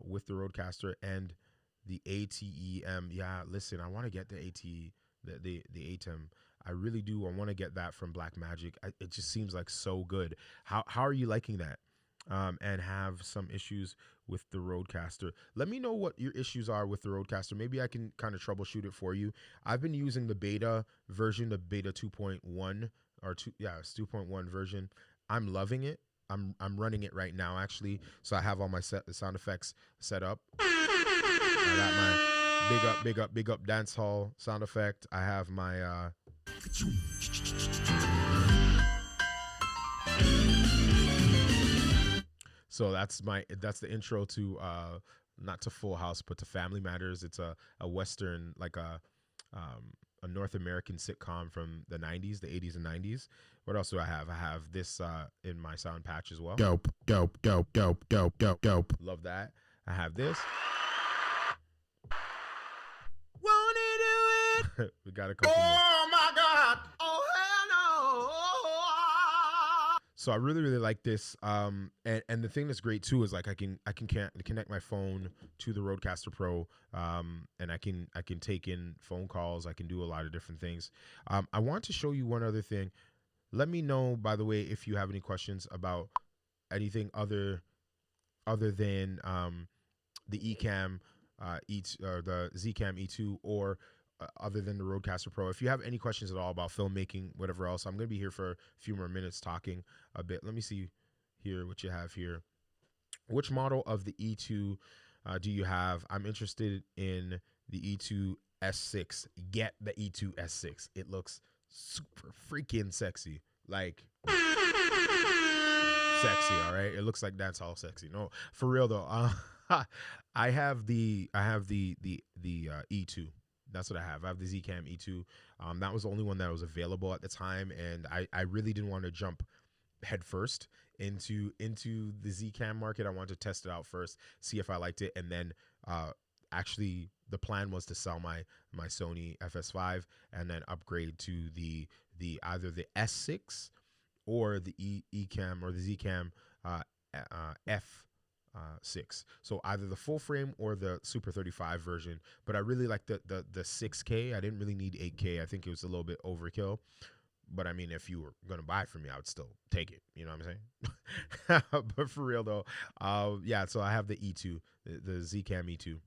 with the Rodecaster and the ATEM. Yeah, listen, I want to get the the ATEM. I really do. I want to get that from Blackmagic. It just seems like so good. How are you liking that? And have some issues with the Rodecaster. Let me know what your issues are with the Rodecaster. Maybe I can kind of troubleshoot it for you. I've been using the beta version, the beta 2.1 or it's 2.1 version. I'm loving it. I'm running it right now actually. So I have all my sound effects set up. I got my big up dance hall sound effect. I have my so that's the intro to not to Full House but to Family Matters. It's a Western, like a North American sitcom from the 90s, the 80s and 90s. What else do I have? I have this in my sound patch as well. Dope. Love that. I have this. Won't he do it? We got a couple more. Oh my God! Oh hell no! So I really like this. And the thing that's great too is like I can connect my phone to the Rodecaster Pro, and I can take in phone calls. I can do a lot of different things. I want to show you one other thing. Let me know, by the way, if you have any questions about anything other than the Ecamm or the Zcam E2 or other than the Rodecaster Pro. If you have any questions at all about filmmaking, whatever else, I'm going to be here for a few more minutes talking a bit. Let me see here what you have here. Which model of the E2 do you have? I'm interested in the E2 S6. Get the E2 S6. It looks super freaking sexy. Like sexy, all right? It looks like that's all sexy. No, for real though. I have the E2. That's what I have. I have the Zcam E2. That was the only one that was available at the time, and I really didn't want to jump headfirst into the Zcam market. I wanted to test it out first, see if I liked it, and then actually the plan was to sell my Sony FS5 and then upgrade to the either the S6 or the Ecamm or the Zcam F6. So either the full frame or the Super 35 version. But I really like the 6K. I didn't really need 8K. I think it was a little bit overkill. But I mean, if you were gonna buy it from me, I would still take it. You know what I'm saying? But for real though, yeah. So I have the E2, the Zcam E2.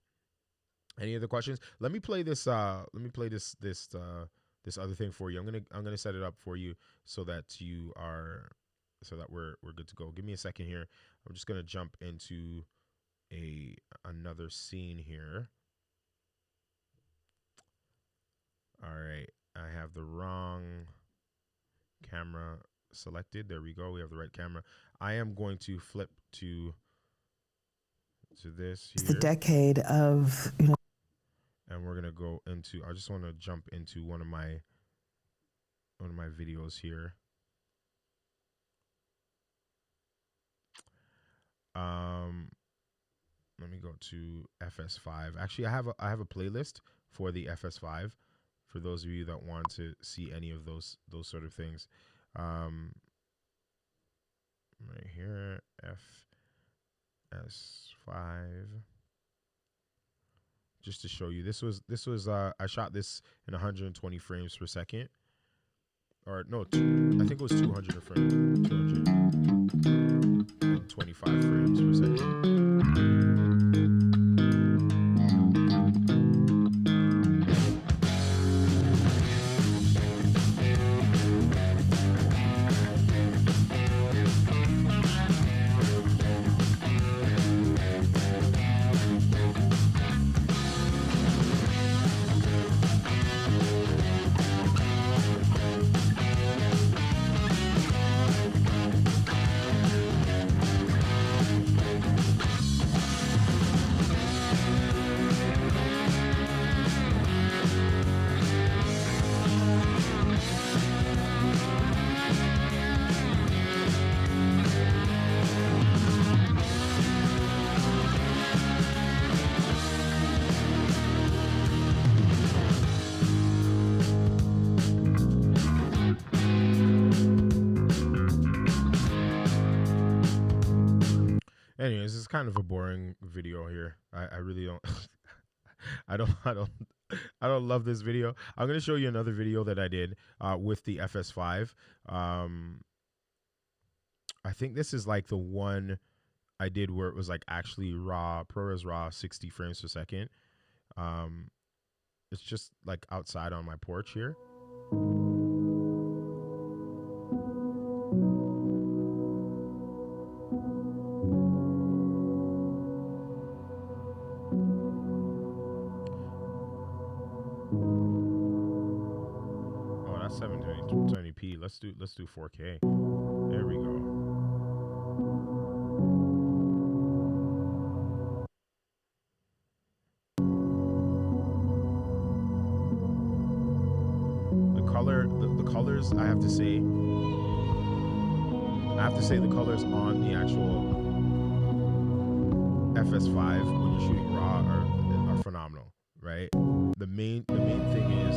Any other questions? Let me play this. Let me play this other thing for you. I'm gonna set it up for you so that we're good to go. Give me a second here. I'm just gonna jump into another scene here. All right, I have the wrong camera selected. There we go. We have the right camera. I am going to flip to this here. It's the decade of, you know. And we're gonna go into. I just want to jump into one of my videos here. Let me go to FS5. Actually, I have a playlist for the FS5 for those of you that want to see any of those sort of things. Right here, FS5. Just to show you, this was I shot this in 120 frames per second, or no, I think it was 200 frames, 225 frames per second. Anyways, it's kind of a boring video here. I really don't. I don't love this video. I'm gonna show you another video that I did with the FS5. I think this is like the one I did where it was like actually raw, ProRes RAW, 60 frames per second. It's just like outside on my porch here. Oh, that's 720p. Let's do 4K. There we go. The colors, I have to say the colors on the actual FS5 when you're shooting raw are phenomenal, right? The main thing is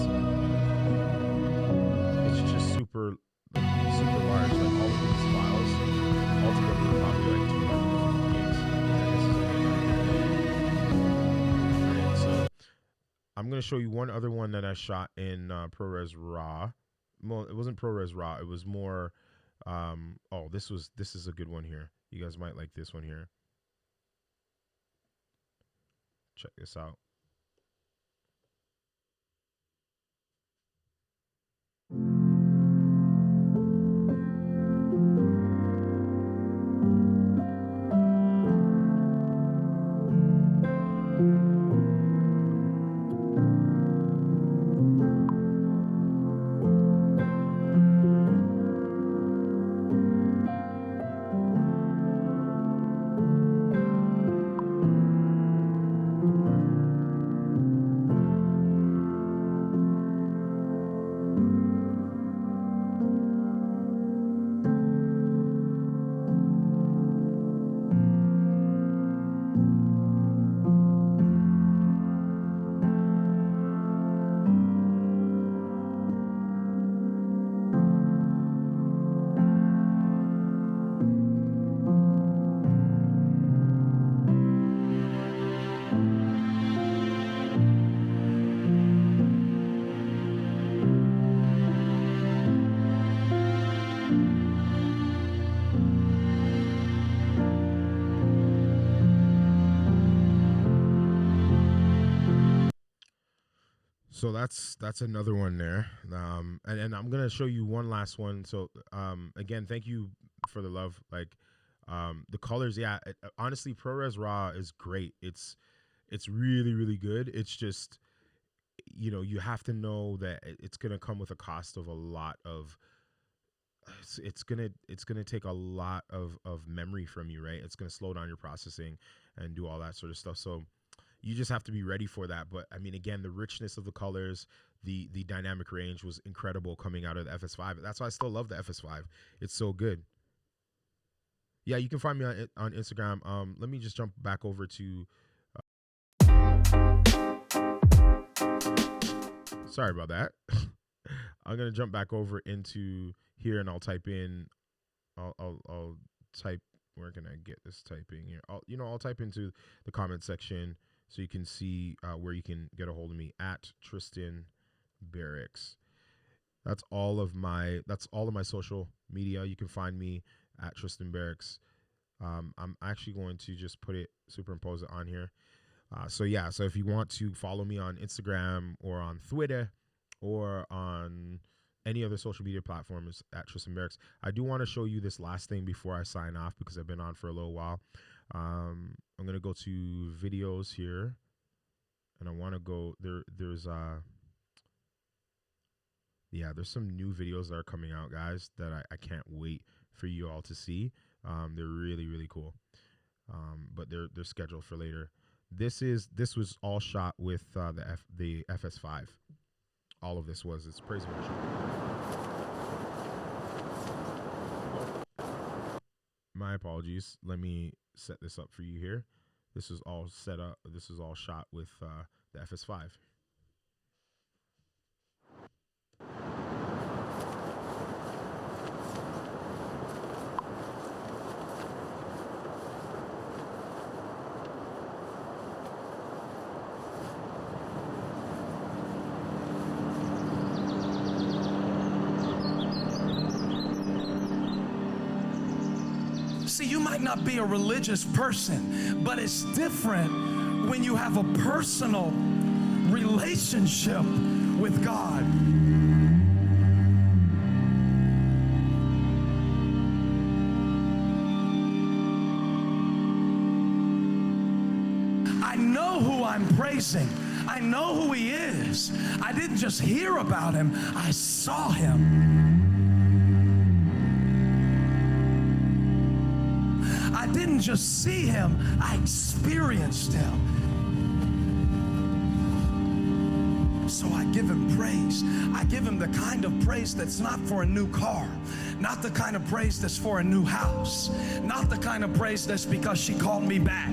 it's just super large. Like all of these files altogether are probably like 250 gigs. Right, so I'm gonna show you one other one that I shot in ProRes RAW. Well, it wasn't ProRes RAW. It was more. Oh, this is a good one here. You guys might like this one here. Check this out. So that's another one there. And I'm gonna show you one last one. So again, thank you for the love. Like the colors, yeah. Honestly, ProRes RAW is great. It's really good. It's just, you know, you have to know that it's gonna come with a cost of a lot of. It's gonna take a lot of memory from you, right? It's gonna slow down your processing and do all that sort of stuff. So you just have to be ready for that. But I mean, again, the richness of the colors, the dynamic range was incredible coming out of the FS5. That's why I still love the FS5. It's so good. Yeah, you can find me on Instagram. Let me just jump back over to. Sorry about that. I'm gonna jump back over into here, and I'll type in. I'll type. Where can I get this typing here? I'll type into the comment section. So you can see where you can get a hold of me at Tristan Barracks. That's all of my social media. You can find me at Tristan Barracks. I'm actually going to just superimpose it on here. So if you want to follow me on Instagram or on Twitter or on any other social media platforms at Tristan Barracks. I do want to show you this last thing before I sign off because I've been on for a little while. I'm going to go to videos here, and I want to go there's some new videos that are coming out, guys, that I can't wait for you all to see. They're really cool. But they're scheduled for later. This was all shot with the FS5. All of this it's praise and worship. My apologies. Let me set this up for you here. This is all set up. This is all shot with the FS5. See, you might not be a religious person, but it's different when you have a personal relationship with God. I know who I'm praising. I know who he is. I didn't just hear about him, I saw him. I didn't just see him, I experienced him. So I give him praise. I give him the kind of praise that's not for a new car, not the kind of praise that's for a new house, not the kind of praise that's because she called me back.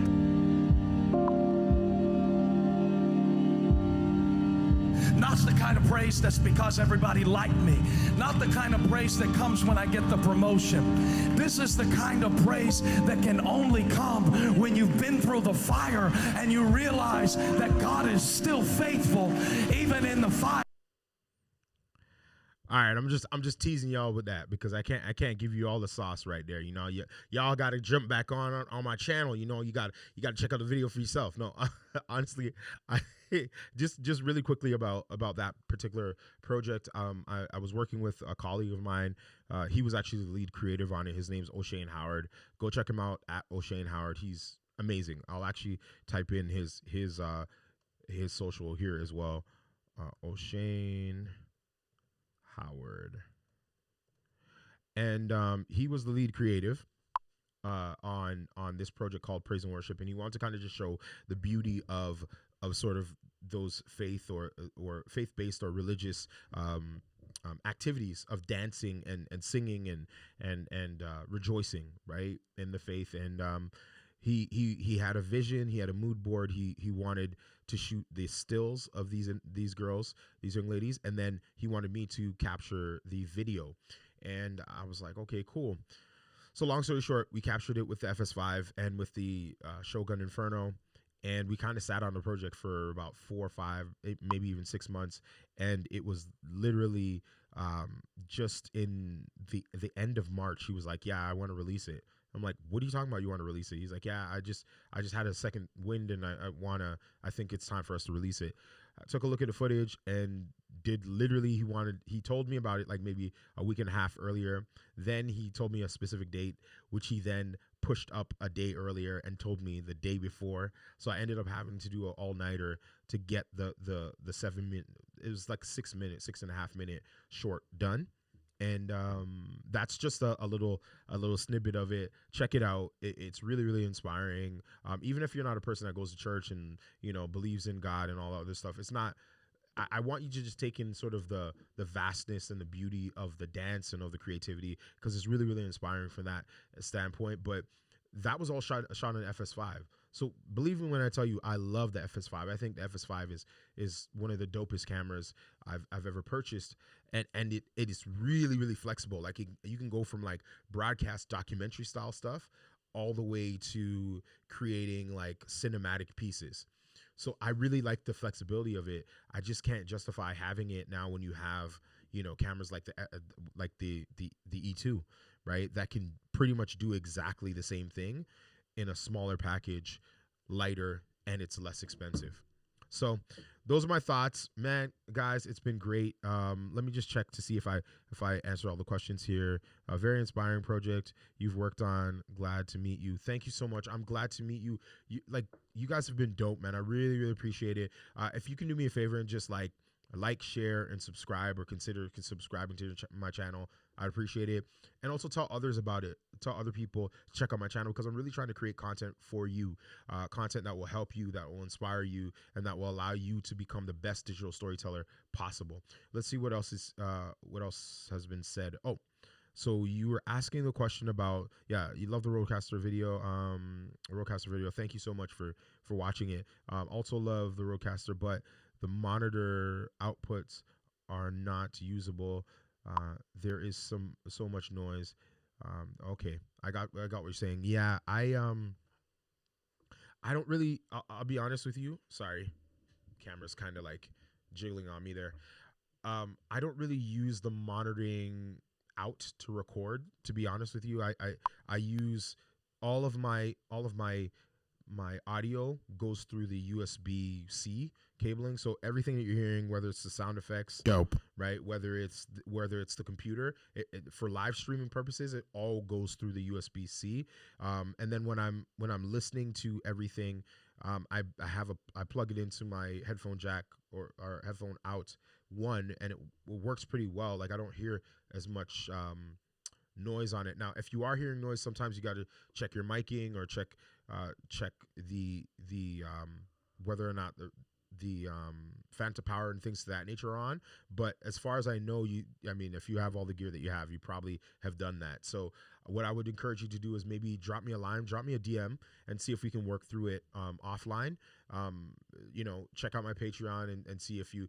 Not the kind of praise that's because everybody liked me. Not the kind of praise that comes when I get the promotion. This is the kind of praise that can only come when you've been through the fire and you realize that God is still faithful even in the fire. All right, I'm just teasing y'all with that because I can't give you all the sauce right there. You know, y'all got to jump back on my channel. You know, you got to check out the video for yourself. No, honestly, I just really quickly about that particular project. I was working with a colleague of mine. He was actually the lead creative on it. His name's O'Shane Howard. Go check him out at O'Shane Howard. He's amazing. I'll actually type in his social here as well. O'Shane Howard, and he was the lead creative on this project called Praise and Worship, and he wanted to kind of just show the beauty of sort of those faith or faith-based or religious activities of dancing and singing and rejoicing, right, in the faith. And he had a vision, he had a mood board. He wanted to shoot the stills of these girls, these young ladies, and then he wanted me to capture the video. And I was like, okay, cool. So long story short, we captured it with the FS5 and with the Shogun Inferno, and we kind of sat on the project for about 4 or 5, maybe even 6 months. And it was literally just in the end of March, he was like, yeah, I want to release it. I'm like, what are you talking about? You want to release it? He's like, yeah, I just had a second wind, and I think it's time for us to release it. I took a look at the footage and did literally, he told me about it like maybe a week and a half earlier. Then he told me a specific date, which he then pushed up a day earlier and told me the day before. So I ended up having to do an all-nighter to get the 7 minute, it was like 6 minutes, 6.5 minute short done. And that's just a little snippet of it. Check it out. It's really, really inspiring. Even if you're not a person that goes to church and, you know, believes in God and all that other stuff, it's not. I want you to just take in sort of the vastness and the beauty of the dance and of the creativity, because it's really, really inspiring from that standpoint. But that was all shot on FS5. So believe me when I tell you, I love the FS5. I think the FS5 is one of the dopest cameras I've ever purchased, and it is really, really flexible. Like you can go from like broadcast documentary style stuff all the way to creating like cinematic pieces. So I really like the flexibility of it. I just can't justify having it now when you have, you know, cameras like the E2, right? That can pretty much do exactly the same thing in a smaller package, lighter, and it's less expensive. So those are my thoughts, man. Guys, it's been great. Let me just check to see if I answered all the questions here. A very inspiring project you've worked on. Glad to meet you. Thank you so much. I'm glad to meet you. You guys have been dope, man. I really, really appreciate it. If you can do me a favor and just like, share, and subscribe, or consider subscribing to my channel, I'd appreciate it. And also tell others about it. Tell other people to check out my channel, because I'm really trying to create content for you, content that will help you, that will inspire you, and that will allow you to become the best digital storyteller possible. Let's see what else has been said. Oh, so you were asking the question about, yeah, you love the Rodecaster video. Thank you so much for watching it. Also love the Rodecaster, but the monitor outputs are not usable. There is so much noise. Okay, I got what you're saying. Yeah, I don't really. I'll be honest with you. Sorry, camera's kind of like jiggling on me there. I don't really use the monitoring out to record. To be honest with you, I use all of my audio goes through the USB-C cabling. So everything that you're hearing, whether it's the sound effects, Dope. right, whether it's the computer, for live streaming purposes, it all goes through the USB-C. And then when I'm listening to everything, I plug it into my headphone jack or headphone out one, and it works pretty well. Like I don't hear as much noise on it. Now, if you are hearing noise, sometimes you got to check your miking or check the whether or not the phantom power and things of that nature are on. But as far as I know, if you have all the gear that you have, you probably have done that. So what I would encourage you to do is maybe drop me a line, drop me a DM, and see if we can work through it offline. Check out my Patreon and see if you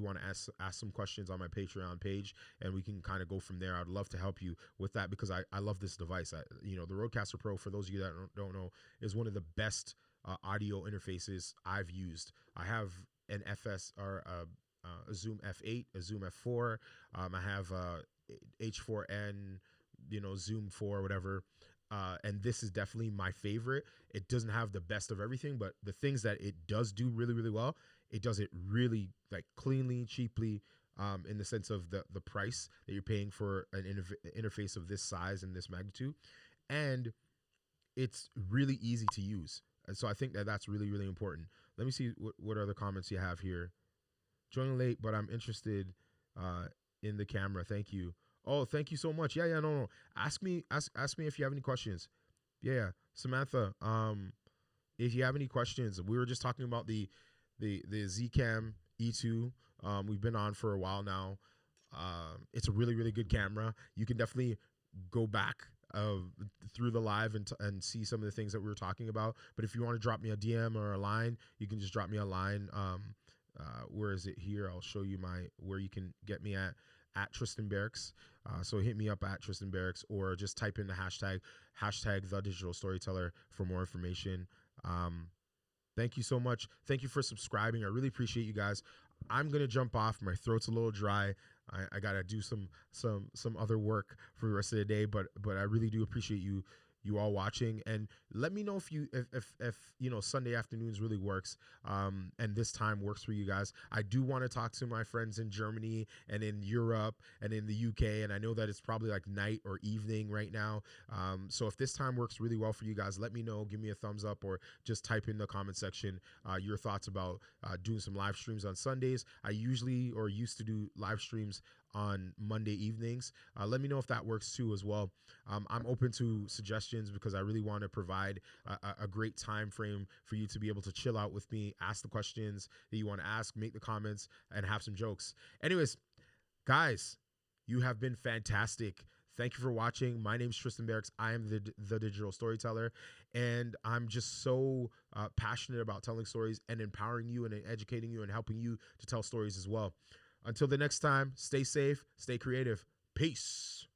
want to ask some questions on my Patreon page, and we can kind of go from there. I'd love to help you with that because I love this device. The Rodecaster Pro, for those of you that don't know, is one of the best audio interfaces I've used. I have an FS or a Zoom F8, a Zoom F4. I have a H4n, Zoom 4, whatever. And this is definitely my favorite. It doesn't have the best of everything, but the things that it does do really, really well, it does it really like cleanly, cheaply, in the sense of the price that you're paying for an interface of this size and this magnitude. And it's really easy to use. And so I think that that's really, really important. Let me see what other comments you have here. Joining late, but I'm interested in the camera. Thank you. Oh, thank you so much. Yeah, no. Ask me if you have any questions. Yeah. Samantha, if you have any questions, we were just talking about the Zcam E2. We've been on for a while now. It's a really, really good camera. You can definitely go back through the live and see some of the things that we were talking about. But if you want to drop me a DM or a line, you can just drop me a line. Where is it here? I'll show you where you can get me at Tristan Barracks. So hit me up at Tristan Barracks, or just type in the hashtag The Digital Storyteller for more information. Thank you so much. Thank you for subscribing. I really appreciate you guys. I'm gonna jump off. My throat's a little dry. I gotta do some other work for the rest of the day, but I really do appreciate you all watching, and let me know if Sunday afternoons really works, and this time works for you guys. I do want to talk to my friends in Germany and in Europe and in the UK, and I know that it's probably like night or evening right now. So if this time works really well for you guys, let me know. Give me a thumbs up, or just type in the comment section your thoughts about doing some live streams on Sundays. I usually or used to do live streams on Monday evenings. Let me know if that works too as well. I'm open to suggestions because I really want to provide a great time frame for you to be able to chill out with me, ask the questions that you want to ask, make the comments, and have some jokes. Anyways, guys, you have been fantastic. Thank you for watching. My name is Tristan Barracks. I am the Digital Storyteller, and I'm just so passionate about telling stories and empowering you and educating you and helping you to tell stories as well. Until the next time, stay safe, stay creative. Peace.